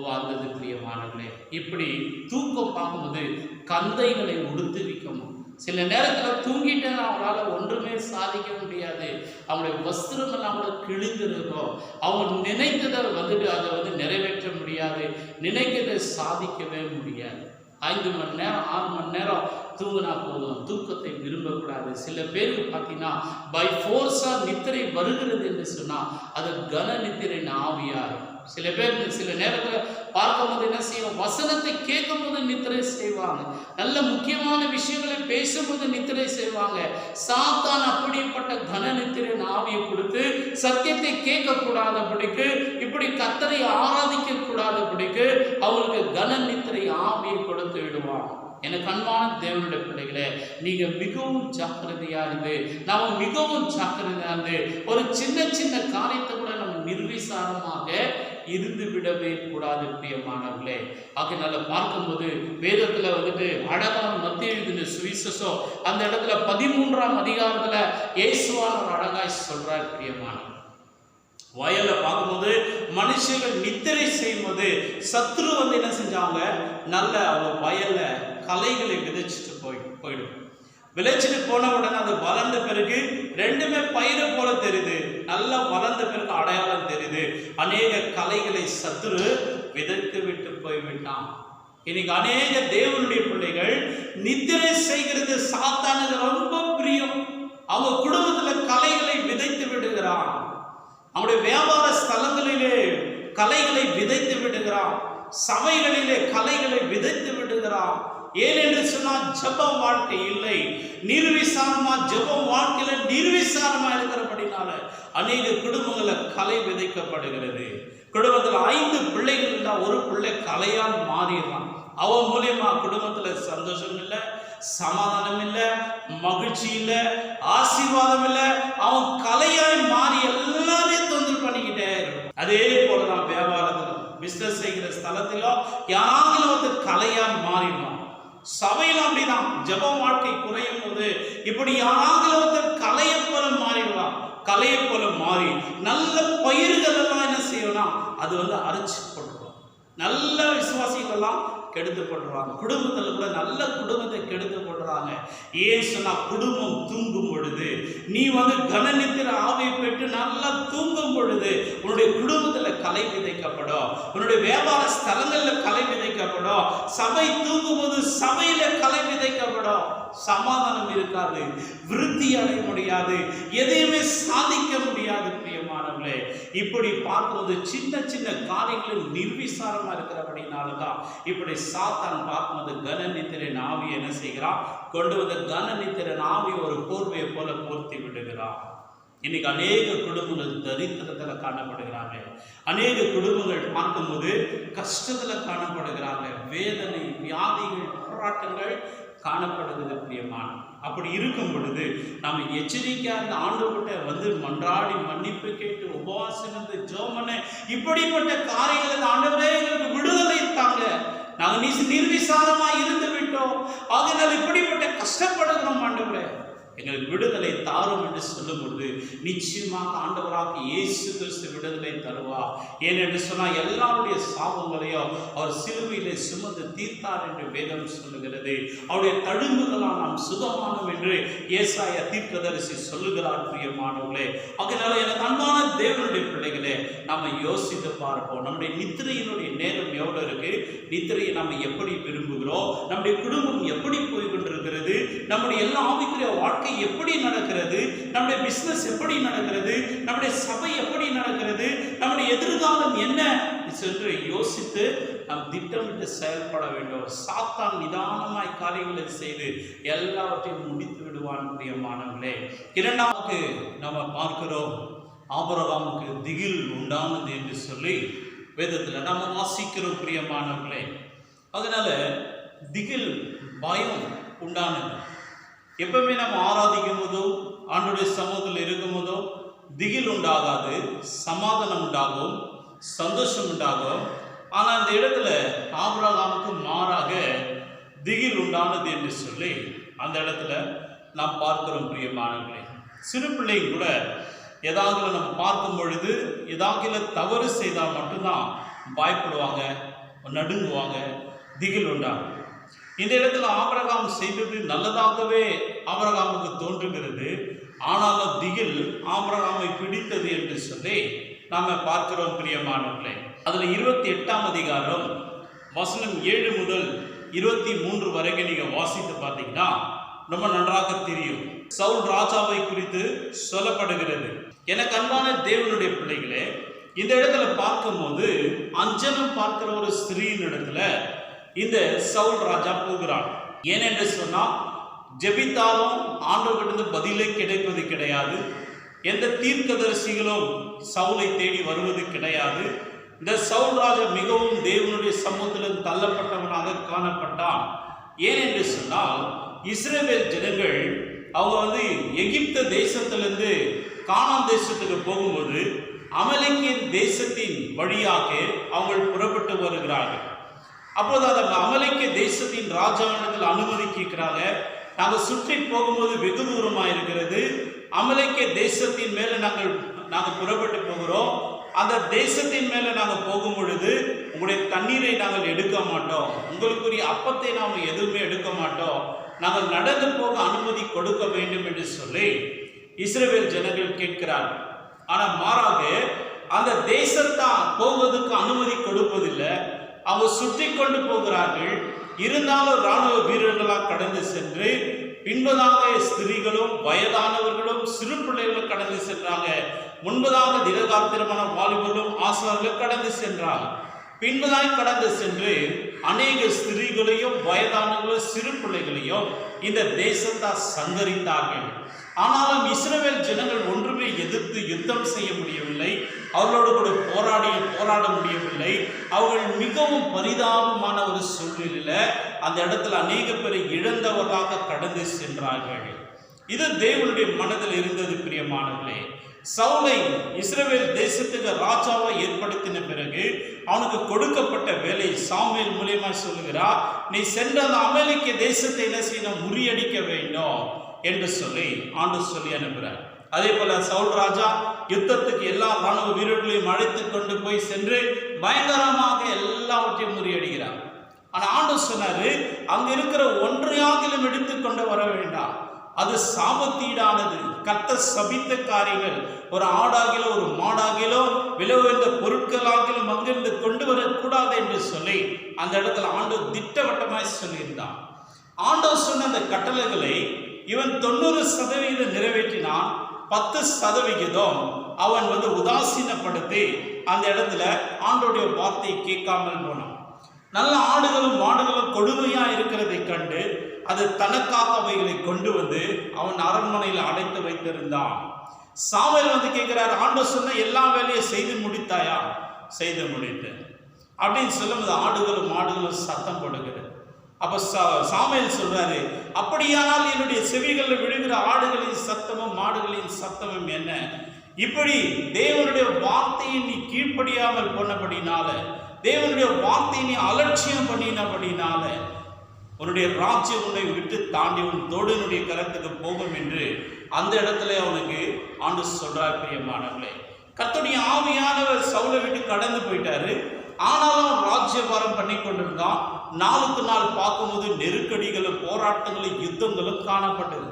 வாழ்ந்தது பிரியமானவர்களே. இப்படி தூக்கம் பார்க்கும்போது கந்தைகளை உடுத்துவிக்கணும். சில நேரத்தில் தூங்கிட்டேன்னா அவங்களால ஒன்றுமே சாதிக்க முடியாது. அவங்களுடைய வஸ்திரம் எல்லாம் கூட கிழிந்திருக்கும். அவங்க நினைத்ததை அதை நிறைவேற்ற முடியாது, நினைக்கிறதை சாதிக்கவே முடியாது. 5 மணி நேரம் 6 மணி நேரம் தூங்கினா போதும், தூக்கத்தை விரும்பக்கூடாது. சில பேருக்கு பார்த்தீங்கன்னா பை ஃபோர்ஸாக நித்திரை வருகிறது என்று சொன்னால் அது கன நித்திரையின் ஆவியா இருக்கும். சில பேர் சில நேரத்தில் பார்க்கும்போது என்ன செய்வோம், வசனத்தை கேட்கும் போது நித்திரை செய்வாங்க, நல்ல முக்கியமான விஷயங்களை பேசும்போது நித்திரை செய்வாங்க. சாத்தான் அப்படிப்பட்ட கன நித்திரையின் ஆவியை கொடுத்து சத்தியத்தை கேட்கக்கூடாதபடிக்கு, இப்படி கர்த்தரை ஆராதிக்க கூடாதபடிக்கு அவங்களுக்கு கன நித்திரை ஆவியை கொடுத்து விடுவான். எனக்கு அன்பான தேவனுடைய பிள்ளைகளே, நீங்க மிகவும் ஜாக்கிரதையா இருந்து, நாம மிகவும் ஜாக்கிரதையா இருந்து ஒரு சின்ன சின்ன காரியத்தை கூட நம்ம நிர்விசாரமாக இருந்து விடவே கூடாது பிரியமானவர்களே. ஆகையினால பார்க்கும்போது வேதத்துல வந்துட்டு அழகான மத்திய எழுதின சுவிசேஷம் அந்த இடத்துல 13ஆம் அதிகாரத்துல இயேசுவானவர் அழகாய் சொல்றார் பிரியமானவர். வயல்ல பார்க்கும்போது மனுஷர்கள் நித்திரை செய்யும்போது சத்ரு வந்து என்ன செஞ்சாங்க, நல்ல அவங்க வயல்ல களைகளை விதைச்சிட்டு போயிடும். விளைச்சிட்டு போன உடனே அது வளர்ந்த பிறகு ரெண்டுமே பயிரை போல தெரியுது. நல்லா வளர்ந்த பிறகு அடையாளம் தெரியுது. அநேக களைகளை சத்துரு விதைத்து விட்டு போய்விட்டான். இன்னைக்கு அநேக தேவனுடைய பிள்ளைகள் நித்திரை செய்கிறது சாத்தானுக்கு ரொம்ப பிரியம். அவங்க குடும்பத்துல களைகளை விதைத்து விடுகிறான். அவனுடைய வியாபார ஸ்தலங்களிலே களைகளை விதைத்து விடுகிறான். சபைகளிலே களைகளை விதைத்து விடுகிறான். ஏனென்று சொன்னால் ஜெப வாழ்க்கை இல்லை, நிர்விசாரமா ஜெப வாழ்க்கையில நிர்விசாரமா இருக்கிறபடினால அநேக குடும்பங்கள்ல கலை விதைக்கப்படுகிறது. குடும்பத்துல 5 பிள்ளைகள் இருந்தா ஒரு பிள்ளை கலையால் மாறிடுறான். அவன் மூலியமா குடும்பத்துல சந்தோஷம் இல்லை, சமாதானம் இல்லை, மகிழ்ச்சி இல்லை, ஆசீர்வாதம் இல்லை. அவன் கலையாய் மாறி எல்லாரையும் தொந்தரவு பண்ணிக்கிட்டே இருக்கும். அதே போலதான் வியாபாரத்திலும் பிசினஸ் செய்கிற ஸ்தலத்திலும் யாராலும் வந்து கலையாய் மாறிடுவான். சபையில அப்படிதான் ஜெப வாழ்க்கை குறையும் போது இப்படி யாராவது ஒருத்தர் கலையை போல மாறிடுவான். கலையை போல மாறி நல்ல பயிர்கள் எல்லாம் என்ன செய்யணும்னா அது வந்து அரைச்சு போடுவோம். நல்ல விசுவாசிகள் எல்லாம் கெடுத்து போடுறாங்க. குடும்பத்தில் கூட நல்ல குடும்பத்தை கெடுத்து போடுறாங்க. ஏன் சொன்னா குடும்பம் தூங்கும் பொழுது நீ வந்து கனநித்திர ஆவியை பெற்று நல்லா தூங்கும் பொழுது உன்னுடைய குடும்பத்துல கலை விதைக்கப்படும், உன்னுடைய வியாபார ஸ்தலங்கள்ல கலை விதைக்கப்படும், சபை தூங்கும் போது சபையில கலை விதைக்கப்படும். சமாதானம் இருக்காது, விருத்தி அடைய முடியாது, எதையுமே சாதிக்க முடியாது பிரியமானவர்களே. இப்படி பார்க்கும்போது சின்ன சின்ன காரியங்களும் நிர்விசாரமா இருக்கிறபடினால்தான் இப்படி சாத்தான் பார்க்கும்போது கனநித்திரன் ஆவி என்ன செய்கிறான், கொண்டு வந்த கனநித்திரன் ஆவி ஒரு போர்வையை போல போர்த்தி விடுகிறான். இன்னைக்கு அநேக குடும்பங்கள் தரித்திரத்துல காணப்படுகிறாங்க. அநேக குடும்பங்கள் பார்க்கும்போது கஷ்டத்துல காணப்படுகிறாங்க. வேதனை, வியாதிகள், போராட்டங்கள் காணப்படுகிறது பிரியமான. அப்படி இருக்கும் பொழுது நம்ம எச்சரிக்கையா அந்த ஆண்டவர்கிட்ட வந்து மன்றாடி மன்னிப்பு கேட்டு உபவாசம் இருந்து ஜெபம் இப்படிப்பட்ட காரியங்கள் ஆண்டவரே எங்களுக்கு விடுதலை தாங்க, நாங்கள் நிர்விசாரமா இருந்து விட்டோம், அதனால் இப்படிப்பட்ட கஷ்டப்படுகிறோம் ஆண்டவரே, எங்களுக்கு விடுதலை தாரும் என்று சொல்லும் பொழுது நிச்சயமாக ஆண்டவராக இயேசு கிறிஸ்து விடுதலை தருவார். ஏனென்று சொன்னால் எல்லாருடைய சாபங்களையும் அவர் சிலுவையிலே சுமந்து தீர்த்தார் என்று வேதம் சொல்லுகிறது. அவருடைய தழும்புகளால் நாம் சுகமானோம் என்று ஏசாயா தீர்க்கதரிசி சொல்லுகிறார் பிரியமானவர்களே. அதனால எனக்கு அன்பான தேவனுடைய பிள்ளைகளே, நம்ம யோசித்து பார்ப்போம். நம்முடைய நித்திரையினுடைய நேரம் எவ்வளவு இருக்கு, நித்திரையை நம்ம எப்படி விரும்புகிறோம், நம்முடைய குடும்பம் எப்படி போய்கொண்டிருக்கிறது, நம்முடைய எல்லா ஆவிக்குரிய வாழ்க்கை எப்படி நடக்கிறது, நம்முடைய பிசினஸ் எப்படி நடக்கிறது, நம்முடைய சபை எப்படி நடக்கிறது, நம்முடைய எதிர்காலம் என்ன என்று யோசித்து நாம் திட்டமிட்டு செயல்பட வேண்டும். சாத்தான் நிதானமாய் காரியங்களை செய்து எல்லாவற்றையும் முடித்து விடுவான் பிரியமானவர்களே. இரண்டாவது நம்ம பார்க்கிறோம், ஆபிரகாமுக்கு திகில் உண்டானது என்று சொல்லி வேதத்தில் நம்ம வாசிக்கிறோம் பிரியமானவர்களே. அதனால திகில், பயம் உண்டானது. எப்பவுமே நம்ம ஆராதிக்கும் போதோ ஆண்டவருடைய சமூகத்தில் இருக்கும் போதோ திகில் உண்டாகாது, சமாதானம் உண்டாகும், சந்தோஷம் உண்டாகும். ஆனால் அந்த இடத்துல ஆபிரகாமுக்கு மாறாக திகில் உண்டானது என்று சொல்லி அந்த இடத்துல நாம் பார்க்கிறோம் பிரியமானவர்களே. சிறு பிள்ளைங்க கூட ஏதாவது நம்ம பார்க்கும் பொழுது ஏதாவது தவறு செய்தால் மட்டும்தான் பயப்படுவாங்க, நடுங்குவாங்க, திகில் உண்டாகும். இந்த இடத்துல ஆபிரகாம் செய்தது நல்லதாகவே ஆபிரகாமுக்கு தோன்றுகிறது. ஆனாலும் திகில் ஆபிரகாமை பிடித்தது என்று சொல்லி நாம பார்க்கிறோம் பிரியமானவர்களே. அதுல 28ஆம் அதிகாரம் வசனம் 7 முதல் 23 வரைக்கும் நீங்க வாசித்து பார்த்தீங்கன்னா ரொம்ப நன்றாக தெரியும். சவுல் ராஜாவை குறித்து சொல்லப்படுகிறது. எனக்கு அன்பான தேவனுடைய பிள்ளைகளே, இந்த இடத்துல பார்க்கும்போது அஞ்சனம் பார்க்கிற ஒரு ஸ்திரீயின் இடத்துல இந்த சவுல் ராஜா போகிறான். ஏனென்று சொன்னால் ஜெபித்தாலும் ஆண்டவரிடமிருந்து பதிலே கிடைப்பது கிடையாது. எந்த தீர்க்கதரிசிகளும் சவுலை தேடி வருவது கிடையாது. இந்த சவுல் ராஜா மிகவும் தேவனுடைய சமூகத்தில் தள்ளப்பட்டவனாக காணப்பட்டான். ஏனென்று சொன்னால் இஸ்ரவேல் ஜனங்கள் அவங்க எகிப்து தேசத்திலிருந்து கானான் தேசத்துக்கு போகும்போது அமலேக்கின் தேசத்தின் வழியாக அவங்க புறப்பட்டு வருகிறார்கள். அப்போது அந்த அமலேக்கிய தேசத்தின் ராஜாவிடத்தில் அனுமதி கேட்கிறாங்க. நாங்கள் சுற்றி போகும்போது வெகு தூரமாக இருக்கிறது, அமலேக்கிய தேசத்தின் மேலே நாங்கள் புறப்பட்டு போகிறோம். அந்த தேசத்தின் மேலே நாங்கள் போகும் பொழுது உங்களுடைய தண்ணீரை நாங்கள் எடுக்க மாட்டோம், உங்களுக்குரிய அப்பத்தை நாம் எதுவுமே எடுக்க மாட்டோம், நாங்கள் நடந்து போக அனுமதி கொடுக்க வேண்டும் என்று சொல்லி இஸ்ரவேல் ஜனங்கள் கேட்கிறார்கள். ஆனால் மாறாக அந்த தேசத்தான் போவதற்கு அனுமதி கொடுப்பதில்லை. அவங்க சுற்றி கொண்டு போகிறார்கள். இருந்தாலும் இராணுவ வீரர்களாக கடந்து சென்று பின்பதாக ஸ்திரீகளும் வயதானவர்களும் சிறு பிள்ளைகளும் கடந்து சென்றாங்க. முன்பதாக திடகாத்திரமான வாலிபர்களும் ஆசார்களும் கடந்து சென்றாங்க. பின்பதாய் கடந்து சென்று அநேக ஸ்திரீகளையும் வயதானவர்களும் சிறு பிள்ளைகளையும் இந்த தேசத்தால் சங்கரித்தார்கள். ஆனாலும் இஸ்ரவேல் ஜனங்கள் ஒன்றுமே எதிர்த்து யுத்தம் செய்ய முடியவில்லை. அவர்களோடு கூட போராட முடியவில்லை. அவர்கள் மிகவும் பரிதாபமான ஒரு சூழ்நிலையில அந்த இடத்துல அநேக பேரை இழந்தவர்களாக கடந்து சென்றார்கள். இது தேவனுடைய மனதில் இருந்தது. பிரியமானவர்களே, சவுலை இஸ்ரவேல் தேசத்துக்கு ராஜாவை ஏற்படுத்தின பிறகு அவனுக்கு கொடுக்கப்பட்ட வேலை சாமுவேல் மூலியமா சொல்லுகிறார், நீ சென்ற அந்த அமலேக்கிய தேசத்தை என்ன செய்யணும், முறியடிக்க வேண்டும் என்று சொல்லி ஆண்டவர் சொல்லி அனுப்புகிறார். அதே போல சவுல் ராஜா யுத்தத்துக்கு எல்லா ராணுவ வீரர்களையும் அழைத்து கொண்டு போய் சென்று பயங்கரமாக எல்லாவற்றையும் முறியடிக்கிறார். ஆனா ஆண்டவர் சொன்னாரு, அங்க இருக்கிற ஒன்றையாகிலும் எடுத்துக்கொண்டு வர வேண்டாம், அது சாபத்தீடானது, கர்த்தர் சபித்த காரியங்கள், ஒரு ஆடாகிலோ ஒரு மாடாகிலோ விலை உயர்ந்த பொருட்களாகிலும் அங்கிருந்து கொண்டு வரக்கூடாது என்று சொல்லி அந்த இடத்துல ஆண்டவர் திட்டவட்டமாய் சொல்லியிருந்தான். ஆண்டவர் சொன்ன அந்த கட்டளைகளை இவன் 90% நிறைவேற்றினான். 10% அவன் உதாசீனப்படுத்தி அந்த இடத்துல ஆண்டோடைய வார்த்தையை கேட்காமல் போனான். நல்ல ஆடுகளும் மாடுகளும் கொடுமையா இருக்கிறதை கண்டு அது தனக்காக அவைகளை கொண்டு வந்து அவன் அரண்மனையில் அடைத்து வைத்திருந்தான். சாமுவேல் கேட்கிறார், ஆண்டவர் சொன்ன எல்லா வேலையும் செய்து முடித்தாயா? செய்து முடித்தேன் அப்படின்னு சொல்லும்போது ஆடுகளும் மாடுகளும் சத்தம் கொடுக்கிறது. அப்ப சாமுவேல் சொல்றாரு, அப்படியானால் என்னுடைய செவிகளில் விழுகிற ஆடுகளின் சத்தமும் மாடுகளின் சத்தமும் என்ன? இப்படி தேவனுடைய வார்த்தையை நீ கீழ்ப்படியாமல் போனபடினால, தேவனுடைய வார்த்தையை நீ அலட்சியம் பண்ணினபடினால உன்னுடைய ராஜ்யம் உன்னை விட்டு தாண்டி உன் தோழனுடைய கரத்துக்கு போகும் என்று அந்த இடத்துல அவனுக்கு ஆண்டவர் சொல்றார். பிரியமானவர்களே, கர்த்தருடைய ஆவியானவர் சவுலை விட்டு கடந்து போயிட்டாரு. ஆனாலும் ராஜ்யபாரம் பண்ணி கொண்டிருந்தான். நாளுக்கு நாள் பார்க்கும்போது நெருக்கடிகளும் போராட்டங்களும் யுத்தங்களும் காணப்பட்டது.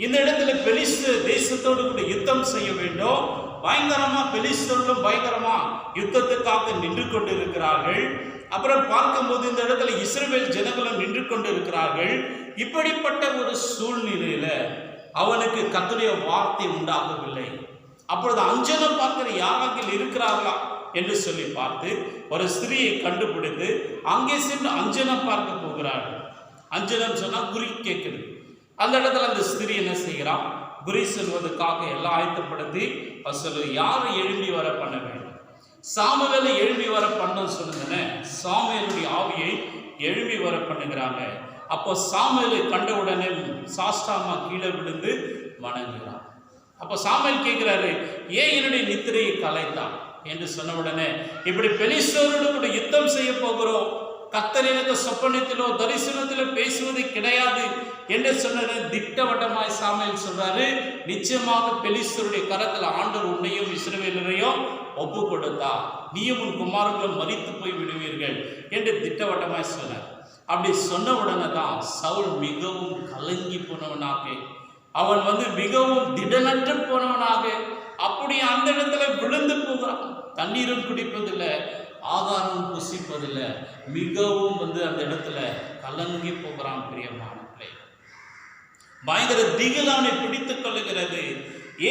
இந்த இடத்துல பெலிஸ்து தேசத்தோடு கூட யுத்தம் செய்ய வேண்டும். பயங்கரமா பெலிஸ்தர்களும் பயங்கரமா யுத்தத்துக்காக நின்று கொண்டு இருக்கிறார்கள். அப்புறம் பார்க்கும்போது இந்த இடத்துல இஸ்ரவேல் ஜனங்களும் நின்று கொண்டு இருக்கிறார்கள். இப்படிப்பட்ட ஒரு சூழ்நிலையில அவனுக்கு கர்த்தருடைய வார்த்தை உண்டாகவில்லை. அப்பொழுது அஞ்சனம் பார்க்கிற யாராக்கில் இருக்கிறார்களா என்று சொல்லி பார்த்து ஒரு ஸ்திரியை கண்டுபிடித்து அங்கே சென்று அஞ்சனம் பார்க்க போகிறார்கள். அஞ்சனம் சொன்னா குறி கேட்குது. அந்த இடத்துல அந்த ஸ்திரீ என்ன செய்கிறான், குறி சொல்வதற்காக எல்லாம் ஆயத்தப்படுத்தி சொல்லு, யாரை எழும்பி வர பண்ண வேண்டும்? சாமுவேலை எழும்பி வர பண்ண சொல்லுங்க. சாமுவேலுடைய ஆவியை எழும்பி வர பண்ணுகிறாங்க. அப்போ சாமுவேலை கண்ட உடனே சாஷ்டாமா கீழே விழுந்து வணங்குகிறான். அப்போ சாமுவேல் கேட்கிறாரு, ஏன் என்னுடைய நித்திரையை கலைத்தான் என்று சொன்ன உடனே, இப்படி பெலிஸ்தரோடு கூட யுத்தம் செய்ய போகிறோம், கர்த்தர் எனக்கு சொப்பனத்திலோ தரிசனத்திலோ பேசுவது கிடையாது என்று சொன்னது திட்டவட்டமாய் சாமுவேல் சொல்றாரு. நிச்சயமாக பெலிஸ்தருடைய கரத்தில் ஆண்டவர் உன்னையும் இஸ்ரவேலரையும் ஒப்பு கொடுத்தா, நீயும் உன் குமாரர்களும் மரித்து போய் விடுவீர்கள் என்று திட்டவட்டமாய் சொன்னார். அப்படி சொன்ன உடனே தான் சவுல் மிகவும் கலங்கி போனவனாக, அவன் மிகவும் திடனற்று போனவனாக அப்படி அந்த இடத்துல விழுந்து போகிறான். தண்ணீரும் குடிப்பதில்லை, ஆகாரம் புசிப்பதில்லை, மிகவும் அந்த இடத்துல கலங்கி போகிறான் பிரியமானவர்களே. பயங்கர திகில் அவனை பிடித்துக் கொள்ளுகிறது.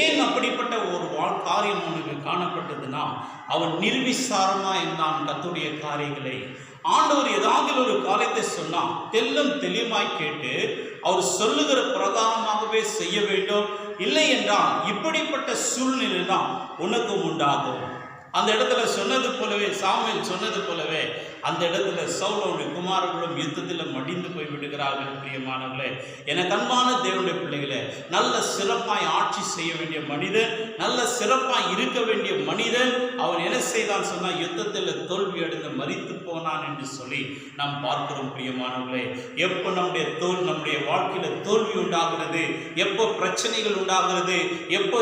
ஏன் அப்படிப்பட்ட ஒரு காரியம் அவனுக்கு காணப்பட்டதுன்னா, அவன் நிர்விசாரமா இருந்தான் கர்த்தருடைய காரியங்களை. ஆண்டவர் ஏதாவது ஒரு காரியத்தை சொன்னா தெல்லும் தெளிவாய் கேட்டு அவர் சொல்லுகிற பிரகாரமாகவே செய்ய வேண்டும். இல்லை என்றால் இப்படிப்பட்ட சூழ்நிலை தான் உனக்கும் உண்டாகும். அந்த இடத்துல சொன்னது போலவே, சாமுவேல் சொன்னது போலவே, அந்த இடத்துல சவுலோடு குமாரர்களும் யுத்தத்தில் மடிந்து போய் விடுகிறார்கள். பிரியமானவர்களே, எனக்கு அன்பான தேவனுடைய பிள்ளைகளே, நல்ல சிறப்பாய் ஆட்சி செய்ய வேண்டிய மனிதன், நல்ல சிறப்பாய் இருக்க வேண்டிய மனிதன், அவன் என்ன செய்தான் சொன்னா யுத்தத்தில் தோல்வி அடைந்து மரித்து போனான் என்று சொல்லி நாம் பார்க்கிறோம். பிரியமானவர்களே, எப்போ நம்முடைய வாழ்க்கையில தோல்வி உண்டாகிறது, எப்போ பிரச்சனைகள் உண்டாகிறது, எப்போ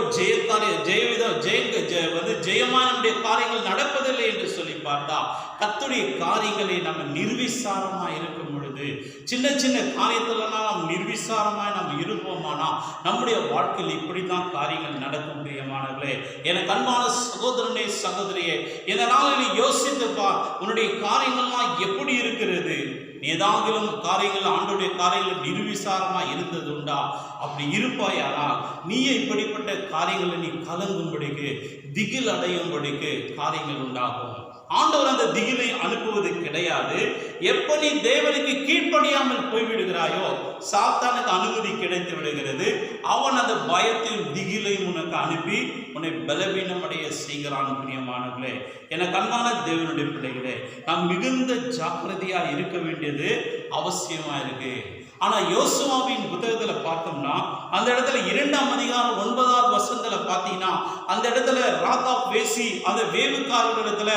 ஜெயமான நம்முடைய காரியங்கள் நடப்பதில்லை என்று சொல்லி பார்த்தா, கர்த்தருடைய காரியங்களை நம்ம நிர்விசாரமாக இருக்கும் பொழுது, சின்ன சின்ன காரியத்திலலாம் நாம் நிர்விசாரமாக நம்ம இருப்போமானா நம்முடைய வாழ்க்கையில் இப்படித்தான் காரியங்கள் நடக்கும். பிரியமானவர்களே, எனக்கு அன்பான சகோதரனே சகோதரியே, இந்த நாளில் யோசித்துப்பா, உன்னுடைய காரியங்கள்லாம் எப்படி இருக்கிறது? ஏதாகிலும் காரியங்கள் ஆண்டோடைய காரியங்கள் நிர்விசாரமா இருந்தது உண்டா? அப்படி இருப்பாயானால் நீயே இப்படிப்பட்ட காரியங்களை நீ கலங்கும்படிக்கு, திகில் அடையும்படிக்கு காரியங்கள் உண்டாகும். ஆண்டவர் அந்த திகிலை அனுப்புவது கிடையாது. எப்ப நீ தேவனுக்கு கீழ்ப்படியாமல் போய்விடுகிறாயோ சாத்தானுக்கு அனுமதி கிடைத்து விடுகிறது. அவன் அந்த பயத்தையும் திகிலையும் உனக்கு அனுப்பி உன்னை பலவீனமடைய செய்கிறான். பிரியமானவர்களே, எனக்கு அன்பான தேவனுடைய பிள்ளைகளே, நாம் மிகுந்த ஜாக்கிரதையா இருக்க வேண்டியது அவசியமா இருக்கு. ஆனா யோசுவாவின் புத்தகத்துல பார்த்தோம்னா, அந்த இடத்துல 2ஆம் அதிகாரம் 9வது வசனத்துல பார்த்தீங்கன்னா, அந்த இடத்துல ராகாப் வேசி அந்த வேவுக்காரர்களிடத்துல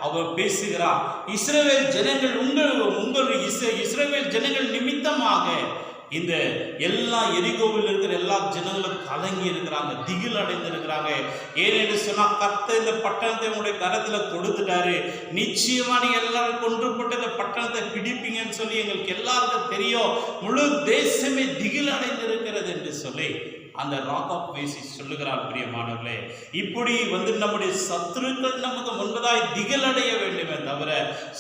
அவர் பேசுகிறார். இஸ்ரவேல் ஜனங்கள் இஸ்ரவேல் ஜனங்கள் நிமித்தமாக இந்த எல்லா எரிகோவில் இருக்கிற எல்லா ஜனங்களும் கலங்கி இருக்கிறாங்க, திகில் அடைந்திருக்கிறாங்க. ஏனென்று சொன்னா, கர்த்தர் இந்த பட்டணத்தை உங்களுடைய கரத்துல கொடுத்துட்டாரு, நிச்சயமா நீங்க எல்லாரும் கொன்று போட்டு இந்த பட்டணத்தை பிடிப்பீங்கன்னு சொல்லி எங்களுக்கு எல்லாருக்கும் தெரியும், முழு தேசமே திகில் அடைந்திருக்கிறது என்று சொல்லி அந்த ராகாப் பேசி சொல்லுகிறார். பிரியமானவர்களே, இப்படி நம்முடைய சத்துருக்கள் நமக்கு முன்பதாய் திகில் அடைய வேண்டுமே தவிர,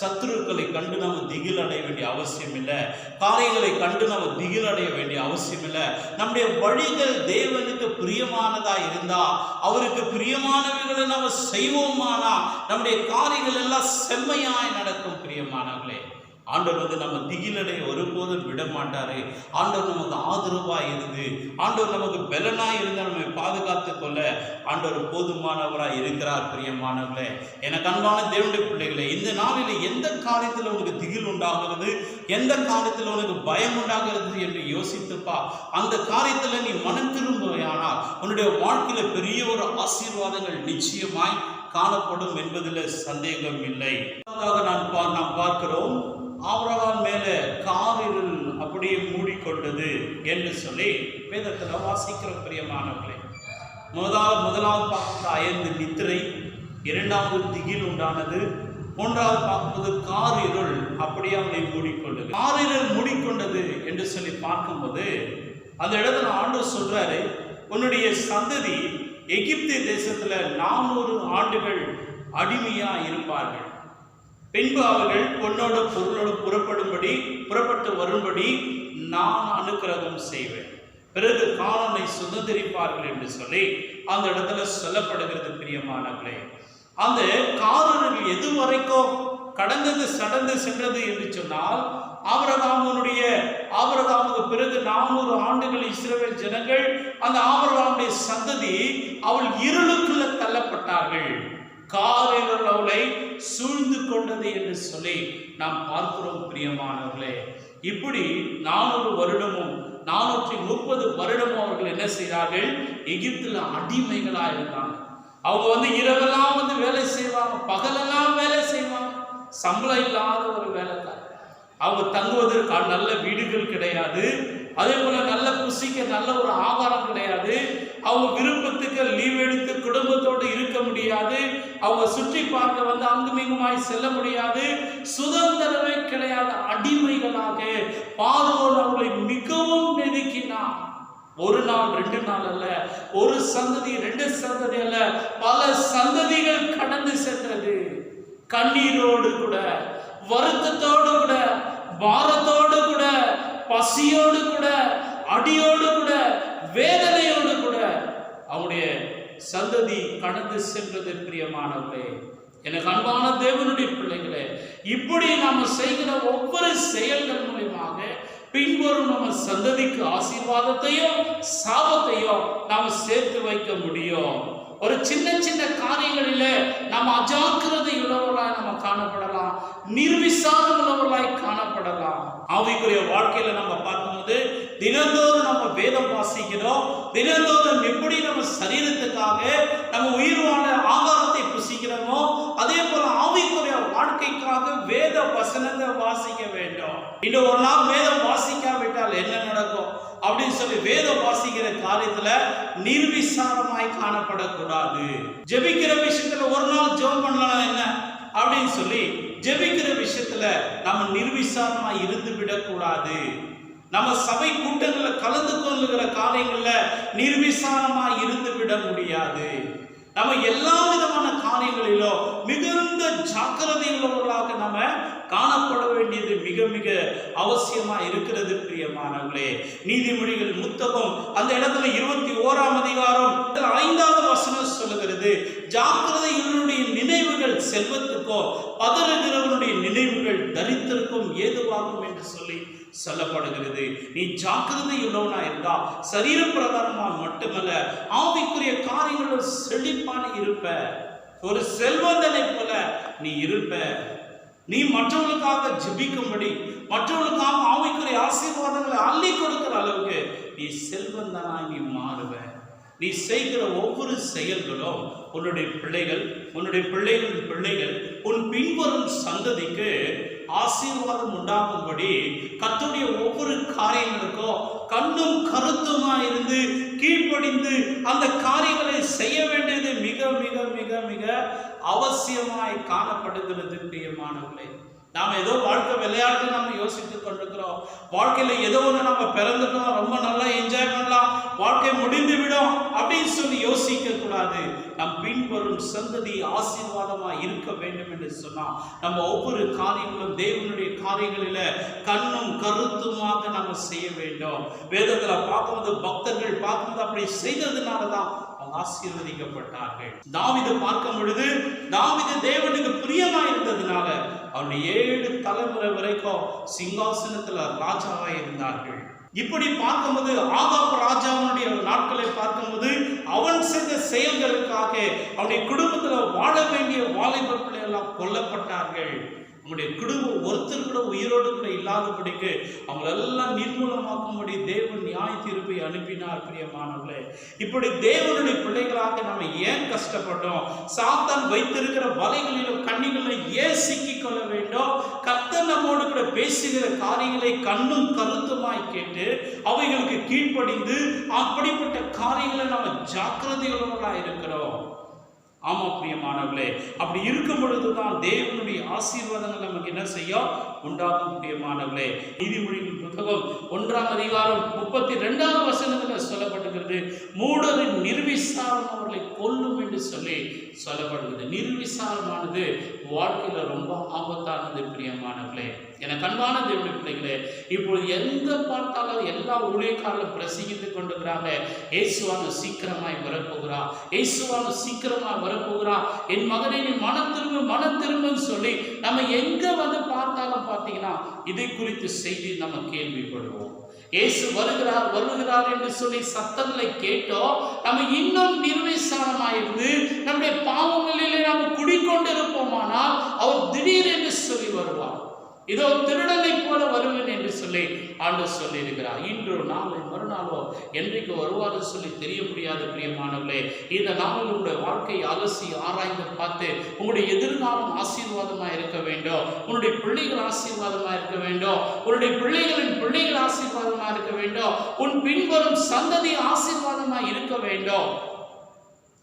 சத்துருக்களை கண்டு நம்ம திகில் அடைய வேண்டிய அவசியம் இல்லை. காரியங்களை கண்டு நம்ம திகில் அடைய வேண்டிய அவசியம் இல்லை. நம்முடைய வழிகள் தேவனுக்கு பிரியமானதா இருந்தா, அவருக்கு பிரியமானவைகளை நம்ம செய்வோமானா, நம்முடைய காரியங்கள் எல்லாம் செம்மையாய் நடக்கும். பிரியமானவர்களே, ஆண்டவர் நம்ம திகிலடைய ஒருபோதும் விட மாட்டாரு. ஆண்டவர் நமக்கு ஆதரவாக இருந்து, ஆண்டவர் நமக்கு பலனாய் இருந்து நம்மை பாதுகாத்துக் கொள்ள ஆண்டவர் போதுமானவராய் இருக்கிறார். பிரியமானவர்களே, எனக்கு அன்பான தேவனுடைய பிள்ளைகளே, இந்த நாளில் எந்த காரியத்தில் உனக்கு திகில் உண்டாகிறது, எந்த காரியத்தில் உனக்கு பயம் உண்டாகிறது என்று யோசித்துப்பா. அந்த காரியத்தில் நீ மனம் திரும்புவானால் உன்னுடைய வாழ்க்கையில பெரிய ஒரு ஆசீர்வாதங்கள் நிச்சயமாய் காணப்படும் என்பதில் சந்தேகம் இல்லை. நாம் பார்க்கிறோம், ஆபிரகாம் மேல காரிருள் அப்படியே மூடிக்கொண்டது என்று சொல்லி வேதத்தில் வாசிக்கிற. பிரியமானவர்களே, முதலாவது பார்க்கும்போது அயர்ந்து நித்திரை, 2வது திகில் உண்டானது, 3வது பார்க்கும்போது காரிருள் அப்படியே அவனை மூடிக்கொண்டது. காரிருள் மூடிக்கொண்டது என்று சொல்லி பார்க்கும்போது அந்த இடத்துல ஆண்டவர் சொல்றாரு, உன்னுடைய சந்ததி எகிப்து தேசத்துல 400 ஆண்டுகள் அடிமையா இருப்பார்கள். பின்பு அவர்கள் பொன்னோடு பொருளோடு புறப்பட்டு வரும்படி நான் அனுக்கிரகம் செய்வேன். பிறகு கானானை சுதந்திரிப்பார்கள் என்று சொல்லி அந்த இடத்துல சொல்லப்படுகிறது. பிரியமானவர்களே, அந்த காரணங்கள் எது வரைக்கும் கடந்து சென்றது என்று சொன்னால், ஆபிரகாமுக்கு பிறகு 400 ஆண்டுகள் இஸ்ரவேல் ஜனங்கள், அந்த ஆபிரகாமுடைய சந்ததி அவள் இருளுக்குள்ள தள்ளப்பட்டார்கள். காரிருள் அவளை சூழ்ந்து கொண்டது என்று சொல்லி நாம் பார்க்கிறோம். பிரியமானவர்களே, இப்படி 400 வருடமும் 430 வருடமும் அவர்கள் என்ன செய்தார்கள்? எகிப்துல அடிமைகளா இருந்தாங்க. அவங்க இரவெல்லாம் வேலை செய்வாங்க, பகலெல்லாம் வேலை செய்வாங்க, சம்பளம் இல்லாத ஒரு வேலைக்காரர். அவங்க தங்குவதற்கு நல்ல வீடுகள் கிடையாது, அதே போல நல்ல புசிக்க நல்ல ஒரு ஆகாரம் கிடையாது, அவங்க விருப்பத்துக்கு லீவ் எடுத்து குடும்பத்தோடு இருக்க முடியாது, அவங்க சுற்றி பார்க்க அங்குமிங்குமாய் செல்ல முடியாது, சுதந்திரமே கிடையாது, அடிமைகளாக பார்வோன் அவர்களை மிகவும் நெருக்கினான். ஒரு நாள் 2 நாள் அல்ல, ஒரு சந்ததி 2 சந்ததி அல்ல, பல சந்ததிகள் கடந்து சென்றது. கண்ணீரோடு கூட, வருத்தத்தோடு கூட, பாரத்தோடு கூட, பசியோடு கூட, அடியோடு கூட, வேதனையோடு கூட அவருடைய சந்ததி கடந்து சென்றது. பிரியமானவர்களே, எனக்கு அன்பான தேவனுடைய பிள்ளைகளே, இப்படி நாம செய்கிற ஒவ்வொரு செயல்கள் மூலமாக பின்வரும் நம்ம சந்ததிக்கு ஆசீர்வாதத்தையும் சாபத்தையும் நாம சேர்த்து வைக்க முடியும். ஒரு சின்ன சின்ன காரியங்களில நம்ம அஜாக்கிரதை உள்ளவர்களாய் நம்ம காணப்படலாம், நிர்விசாரம் உள்ளவர்களாய் காணப்படலாம். ஆவிக்குரிய வாழ்க்கையில நம்ம பார்க்கும்போது தினந்தோறும் நம்ம வேதம் வாசிக்கிறோம். தினந்தோறும் எப்படி நம்ம சரீரத்துக்காக நம்ம உயிர் வாழ ஆகாரத்தை புசிக்கிறோமோ அதே போல ஆவிக்குரிய வாழ்க்கைக்காக வேத வசனத்தை வாசிக்க வேண்டும். இன்னும் ஒரு நாள் வேதம் வாசிக்காவிட்டால் என்ன நடக்கும் அப்படின்னு சொல்லி வேதம் வாசிக்கிற காரியத்துல நிர்விசாரமாய் காணப்படக்கூடாது. ஜெபிக்கிற விஷயத்துல ஒரு நாள் ஜெபம் பண்ணலாம் என்ன அப்படின்னு சொல்லி ஜெபிக்கிற விஷயத்துல நம்ம நிர்விசாரமாய் இருந்து விடக்கூடாது. நம்ம சபை கூட்டங்கள்ல கலந்து கொள்ளுகிற காரியங்கள்ல நிர்விசாரமாய் இருந்து விட முடியாது. நம்ம எல்லா விதமான காரியங்களிலும் மிகுந்த ஜாக்கிரதை உள்ளவர்களாக நம்ம காணப்பட வேண்டியது மிக மிக அவசியமா இருக்கிறது. பிரியமானவர்களே, நீதிமொழிகள் புத்தகம் அந்த இடத்துல 21ஆம் அதிகாரம் 5வது வசனம் சொல்லுகிறது, ஜாக்கிரதையுடைய நினைவுகள் செல்வத்துக்கோ பதறுகிறவனுடைய நினைவுகள் தரித்திற்கும் ஏதுவாகும் என்று சொல்லி சொல்லப்படுகிறது. நீ ஜாக்கிரதை உள்ளவனா இருந்தா சரீர பிரகாரமா மட்டுமல்ல ஆவிக்குரிய காரியங்களும் செழிப்பான இருப்ப. ஒரு செல்வந்தனை போல நீ இருப்ப. நீ மற்றவர்களுக்காக ஜெபிக்கும்படி, மற்றவர்களுக்காக ஆவிக்குரிய ஆசீர்வாதங்களை அள்ளி கொடுக்கிற அளவுக்கு நீ செல்வந்தனாய் நீ மாறுவ. நீ செய்கிற ஒவ்வொரு செயல்களும் உன்னுடைய பிள்ளைகள், உன்னுடைய பிள்ளைகளின் பிள்ளைகள், உன் பின்வரும் சந்ததிக்கு ஆசீர்வாதம் உண்டாகும்படி கர்த்தருடைய ஒவ்வொரு காரியங்களுக்கும் கண்ணும் கருத்துமா இருந்து கீழ்ப்படிந்து அந்த காரியங்களை செய்ய வேண்டியது மிக மிக மிக மிக அவசியமாய் காணப்படுகிறது. பிரியமானவர்களே, நாம ஏதோ வாழ்க்கை விளையாட்டு நம்ம யோசித்துக் கொண்டிருக்கிறோம். வாழ்க்கையில ஏதோ ஒன்று நம்ம பிறந்துட்டோம், ரொம்ப நல்லா என்ஜாய் பண்ணலாம், வாழ்க்கை முடிந்து விடும் அப்படின்னு சொல்லி யோசிக்க கூடாது. நம் பின்வரும் சந்ததி ஆசீர்வாதமா இருக்க வேண்டும் என்று சொன்னா நம்ம ஒவ்வொரு காரியங்களும் தேவனுடைய காரியங்களில கண்ணும் கருத்துமாக நம்ம செய்ய வேண்டும். வேதத்துல பார்க்கும்போது பக்தர்கள் பார்க்கும்போது அப்படி செய்ததுனாலதான் ஆசீர்வதிக்கப்பட்டார்கள். தாவீது பார்க்கும் பொழுது தாவீது தேவனுக்கு பிரியமா இருந்ததுனால அவருடைய 7 தலைமுறை வரைக்கும் சிங்காசனத்துல ராஜாவா இருந்தார்கள். இப்படி பார்க்கும்போது ஆகாப் ராஜாவுடைய நாட்களை பார்க்கும்போது அவன் செய்த செயல்களுக்காக அவனுடைய குடும்பத்துல வாழ வேண்டிய வாலிப பிள்ளைகள் கொல்லப்பட்டார்கள். அவங்களுடைய குடும்பம் ஒருத்தர் கூட உயிரோடு கூட இல்லாதபடிக்கு அவங்களெல்லாம் நிர்மூலமாக்கும்படி தேவன் நியாய தீர்ப்பை அனுப்பினார். பிரியமானவர்களே, இப்படி தேவனுடைய பிள்ளைகளாக நம்ம ஏன் கஷ்டப்பட்டோம்? சாத்தான் வைத்திருக்கிற வலைகளிலும் கண்ணிகளிலும் ஏன் சிக்கிக் கொள்ள வேண்டும்? கர்த்தர் நம்மோடு கூட பேசுகிற காரியங்களை கண்ணும் கருத்துமாய் கேட்டு அவைகளுக்கு கீழ்ப்படிந்து அப்படிப்பட்ட காரியங்களை நம்ம ஜாக்கிரதையுள்ளவர்களாக இருக்கிறோம். ஆமா பிரியமானவர்களே, அப்படி இருக்கும் பொழுதுதான் தேவனுடைய ஆசீர்வாதங்கள் நமக்கு என்ன செய்யும்? உண்டாகும். பிரியமானவர்களே, நீதிமொழிகள் புத்தகம் 1ஆம் அதிகாரம் 32வது வசனத்தில் சொல்லப்பட்டிருக்கிறது, மூடரின் நிர்விசாரம் அவர்களை கொல்லும் என்று சொல்லி சொல்லப்படுகிறது. நிர்விசாரமானது வாழ்க்கையில ரொம்ப ஆபத்தானது. பிரியமானவர்களே, எனக்கு அன்பான தேவனுடைய பிள்ளைகளே, இப்பொழுது எங்க பார்த்தாலும் எல்லா ஊழியக்காரர்களும் பிரசங்கித்துக் கொண்டிருக்கிறாங்க, இயேசுவான சீக்கிரமாய் வரப்போகிறா, இயேசுவான சீக்கிரமாய் வரப்போகிறா, என் மகனை நீ மனம் திரும்புன்னு சொல்லி நம்ம எங்க வந்து பார்த்தாலும் பார்த்தீங்கன்னா இதை குறித்து செய்தி நம்ம கேள்விப்படுவோம். இயேசு வருகிறார் என்று சொல்லி சத்தங்களை கேட்டோம், நம்ம இன்னும் நிர்விசாரமாயிருந்து நம்முடைய பாவங்களிலே நாம் குடிக்கொண்டிருப்போமானால் அவர் திடீர் என்று சொல்லி வருவார். இதோ திருடனை போல வருவேன் என்று சொல்லி ஆண்டவர் சொல்லி இருக்கிறார். இன்று நாளை மறுநாளோ என்றைக்கு வருவார் சொல்லி தெரிய முடியாது. பிரியமானவர்களே, இந்த நாளில் உங்களுடைய வாழ்க்கையை அலசி ஆராய்ந்து பார்த்து உங்களுடைய எதிர்காலம் ஆசீர்வாதமாக இருக்க வேண்டும், உன்னுடைய பிள்ளைகள் ஆசீர்வாதமாக இருக்க வேண்டும், உன்னுடைய பிள்ளைகளின் பிள்ளைகள் ஆசீர்வாதமாக இருக்க வேண்டும், உன் பின்வரும் சந்ததி ஆசீர்வாதமாக இருக்க வேண்டும்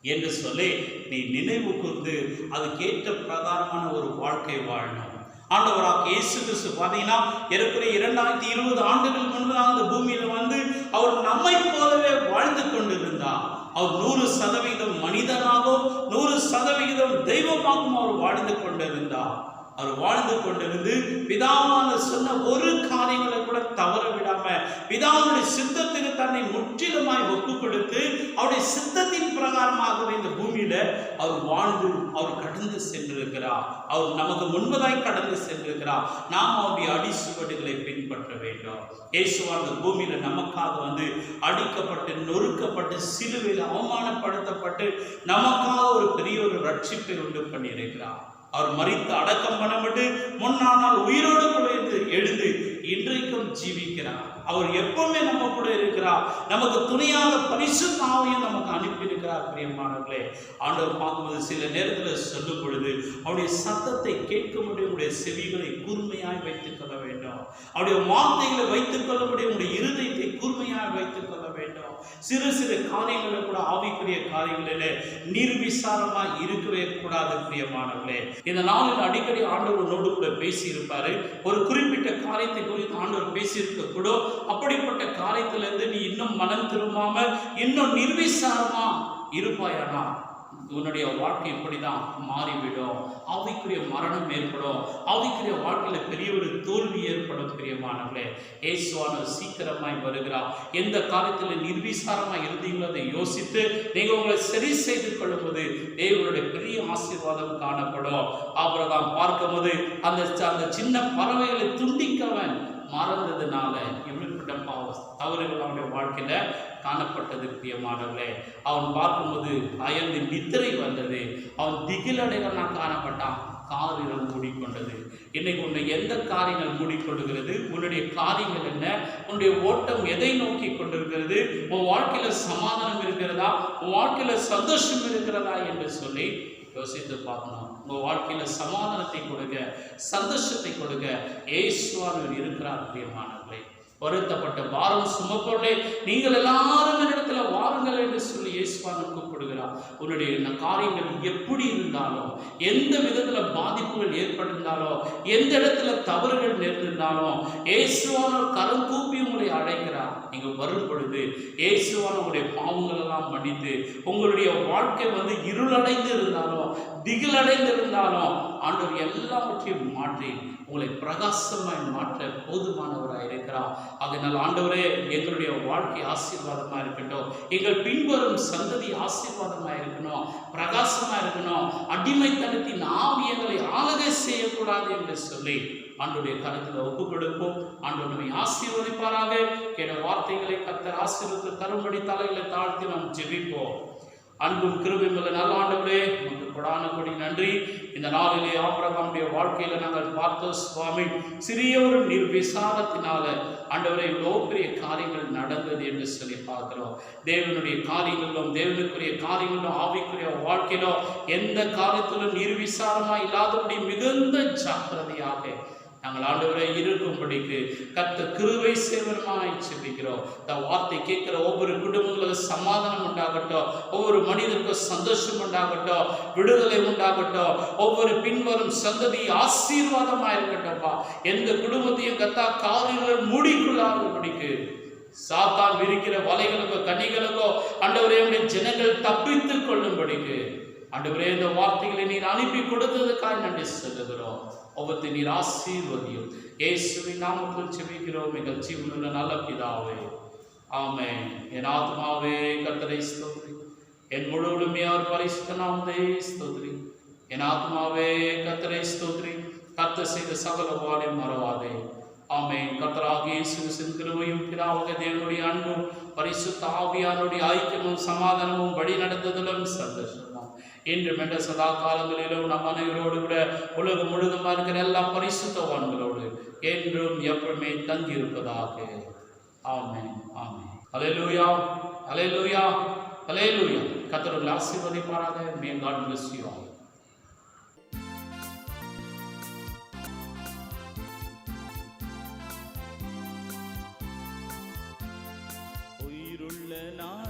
என்று சொல்லி நீ நினைவு கூர்ந்து அதுக்கேற்ற பிரகாரமான ஒரு வாழ்க்கை வாழணும். ஆண்டவராக இயேசு கிறிஸ்து பார்த்தீங்கன்னா ஏறக்குறைய 2020 ஆண்டுகள் முன்பதாக அந்த பூமியில வந்து அவர் நம்மை போலவே வாழ்ந்து கொண்டிருந்தார். அவர் 100% மனிதனாகவும் 100% தெய்வமாகவும் அவர் வாழ்ந்து கொண்டிருந்தார். அவர் வாழ்ந்து கொண்டிருந்து பிதாவான சொன்ன ஒரு காரியங்களை கூட தவற விடாம பிதாவுடைய சித்தத்துக்கு தன்னை முற்றிலுமாய் ஒப்பு கொடுத்து அவருடைய சித்தத்தின் பிரகாரமாகவே இந்த பூமியில அவர் வாழ்ந்து அவர் கடந்து சென்றிருக்கிறார். அவர் நமக்கு முன்பதாய் கடந்து சென்றிருக்கிறார். நாம் அவருடைய அடிசுவடுகளை பின்பற்ற வேண்டும். இயேசுவான பூமியில நமக்காக அடிக்கப்பட்டு நொறுக்கப்பட்டு சிலுவையில் அவமானப்படுத்தப்பட்டு நமக்காக ஒரு பெரிய ஒரு ரட்சிப்பை உண்டு பண்ணியிருக்கிறார். அவர் மரித்து அடக்கம் பண்ணப்பட்டு 3 நாள் உயிரோடு கூட எழுந்து இன்றைக்கும் ஜீவிக்கிறார். அவர் எப்பவுமே நம்ம கூட இருக்கிறார். நமக்கு துணையாக பரிசுத்த ஆவியை நமக்கு அனுப்பியிருக்கிறார். பிரியமானவர்களே, ஆண்டவர் பார்க்கும்போது சில நேரத்தில் சொல்லும் பொழுது அவருடைய சத்தத்தை கேட்க முடியும். உடைய செவிகளை கூர்மையாய் வைத்துக் கொள்ள வேண்டும். அவருடைய வார்த்தைகளை வைத்துக் கொள்ள முடியும். உடைய இருதயத்தை கூர்மையாய் வைத்துக் கொள்ள வேண்டும். சிறு சிறு காரியங்களை கூட ஆவிக்குரிய காரியங்களிலே நிர்விசாரமாய் இருக்கவே கூடாது. பிரியமானவர்களே, இந்த நாளில் அடிக்கடி ஆண்டவரோடு கூட பேசி இருப்பாரு. ஒரு குறிப்பிட்ட காரியத்தை குறித்து ஆண்டவர் பேசியிருக்க கூட அப்படிப்பட்ட காரியத்திலிருந்து நீ இன்னும் மனம் திரும்பாம இன்னும் நிர்விசாரமா இருப்பாயானா உன்னுடைய வாழ்க்கை இப்படிதான் மாறிவிடும். ஆவிக்குரிய மரணம் ஏற்படும். ஆவிக்குரிய வாழ்க்கையில பெரிய ஒரு தோல்வி ஏற்படும். பிரியமானவர்களே, இயேசுவானவர் சீக்கிரமாய் வருகிறார். எந்த காரியத்தில் நிர்விசாரமாய் இருந்தீங்களோ அதை யோசித்து நீங்க உங்களை சரி செய்து கொள்ளும் போது தேவனுடைய பெரிய ஆசீர்வாதம் காணப்படும். ஆபிரகாம் பார்க்கும்போது அந்த சின்ன பறவைகளை துண்டிக்கவன் மறந்ததுனால எப்படிப்பட்ட தவறுகள் அவனுடைய வாழ்க்கையில காணப்பட்டது. பிரியமானவர்களே, அவன் பார்க்கும்போது அயர்ந்து நித்திரை வந்தது. அவன் திகிலடைகளாக காணப்பட்டான். காரியங்கள் மூடிக்கொண்டது. இன்னைக்கு உன்னை எந்த காரியங்கள் மூடிக்கொள்கிறது? உன்னுடைய காரியங்கள் என்ன? உன்னுடைய ஓட்டம் எதை நோக்கி கொண்டிருக்கிறது? உன் வாழ்க்கையில சமாதானம் இருக்கிறதா? உன் வாழ்க்கையில சந்தோஷம் இருக்கிறதா என்று சொல்லி யோசித்து பார்க்கணும். உங்க வாழ்க்கையில சமாதானத்தை கொடுக்க, சந்தோஷத்தை கொடுக்க இயேசுவானவர் இருக்கிறார். பிரியமானவர்களே, வருத்தப்பட்ட பாரம் சுமப்போடே நீங்கள் எல்லாரும் என்னிடத்துல வாருங்கள் என்று சொல்லி இயேசுவானவர் கூப்பிடுகிறார். உன்னுடைய காரியங்கள் எப்படி இருந்தாலும், எந்த விதத்துல பாதிப்புகள் ஏற்பட்டிருந்தாலும், எந்த இடத்துல தவறுகள் நேர்ந்திருந்தாலும் இயேசுவானவர் கரம் கூப்பி உங்களை அழைக்கிறார். நீங்க வரும் பொழுது இயேசுவானவருடைய பாவங்கள் எல்லாம் மன்னித்து உங்களுடைய வாழ்க்கை இருளடைந்து இருந்தாலும், திகிலடைந்து இருந்தாலும் ஆண்டவர் எல்லாவற்றையும் மாற்றி உங்களை பிரகாசமாய் மாற்ற போதுமானவராக இருக்கிறார். அதனால் ஆண்டவரே, எங்களுடைய வாழ்க்கை ஆசீர்வாதமாக இருக்கட்டும். எங்கள் பின்வரும் சந்ததி ஆசீர்வாதமாக இருக்கணும், பிரகாசமாக இருக்கணும். அடிமைத்தனத்தின் ஆவியங்களை ஆளுகை செய்யக்கூடாது என்று சொல்லி ஆண்டவருடைய கருத்தில் ஒப்பு கொடுப்போம். ஆண்டவர் நம்மை ஆசீர்வதிப்பாராக. கேட்ட வார்த்தைகளை கர்த்தர் ஆசீர்வதித்து தரும்படி தலைகளை தாழ்த்தி நாம் ஜெபிப்போம். அன்பும் கிருபையுள்ள நல்ல ஆண்டவரே, உங்களுக்கு கொடான கொடி நன்றி. இந்த நாளிலே ஆபிரகாமுடைய வாழ்க்கையில நாங்கள் பார்த்தோம் சுவாமி, சிறிய ஒரு நிர்விசாரத்தினால ஆண்டவரே இவ்வளோ பெரிய காரியங்கள் நடந்தது என்று சொல்லி பார்க்கிறோம். தேவனுடைய காரியங்களிலும், தேவனுக்குரிய காரியங்களிலும், ஆவிக்குரிய வாழ்க்கையிலும் எந்த காரியத்திலும் நிர்விசாரமா இல்லாதபடி மிகுந்த ஜாக்கிரதையாக நாங்கள் ஆண்டவரை இருக்கும்படிக்கு கர்த்தர் கிருபை சேவனமாய் செபிக்கிறோம். இந்த வார்த்தை கேட்கிற ஒவ்வொரு குடும்பங்களுக்கும் சமாதானம் உண்டாகட்டும், ஒவ்வொரு மனிதருக்கும் சந்தோஷம் உண்டாகட்டும், விடுதலை உண்டாகட்டும், ஒவ்வொரு பின்வரும் சந்ததி ஆசீர்வாதமாக இருக்கட்டும்ப்பா. எந்த குடும்பத்தையும் கர்த்தா காரியங்கள் மூடிக்கொள்ளாதபடிக்கு சாத்தான் விரிக்கிற வலைகளுக்கோ கனிகளுக்கோ ஆண்டவரே ஜனங்கள் தப்பித்துக் கொள்ளும்படிக்கு ஆண்டவரே இந்த வார்த்தைகளை நீர் அனுப்பி கொடுத்ததுக்காக நன்றி சொல்லுகிறோம். ஒவ்வொரு நீர் ஆசீர்வதியும். இயேசுவின் நாமத்தில் செபிக்கிறோம் எங்கள் ஜீவனுள்ள நல்ல பிதாவே, ஆமென். என் ஆத்மாவே கர்த்தரை ஸ்தோத்திரி, என் முழுவதுமே அவர் பரிசுத்த நாமத்தை ஸ்தோத்திரி. என் ஆத்மாவே கர்த்தரை ஸ்தோத்திரி, கர்த்தர் செய்த சகல உபகாரங்களையும் மறவாதே. ஆமென். கர்த்தராகிய இயேசுவின் கிருபையும் பிதாவாகிய தேவனுடைய அன்பும் பரிசுத்த ஆவியானுடைய ஐக்கியமும் சமாதானமும் வழி நடத்துதலும் சந்தோஷமும் இன்றும் என்ற சதா காலங்களிலும் நம் அனைவரோடு கூட உலகம் முழுதுமா இருக்கிற எல்லா பரிசுத்தவான்களோடு என்றும் எப்பவுமே தங்கி இருப்பதாக. ஆமென், ஆமென். அல்லேலூயா, அல்லேலூயா, அல்லேலூயா. கர்த்தர் உங்களை ஆசீர்வதிப்பாராக. May God bless you all. உயிருள்ள நான்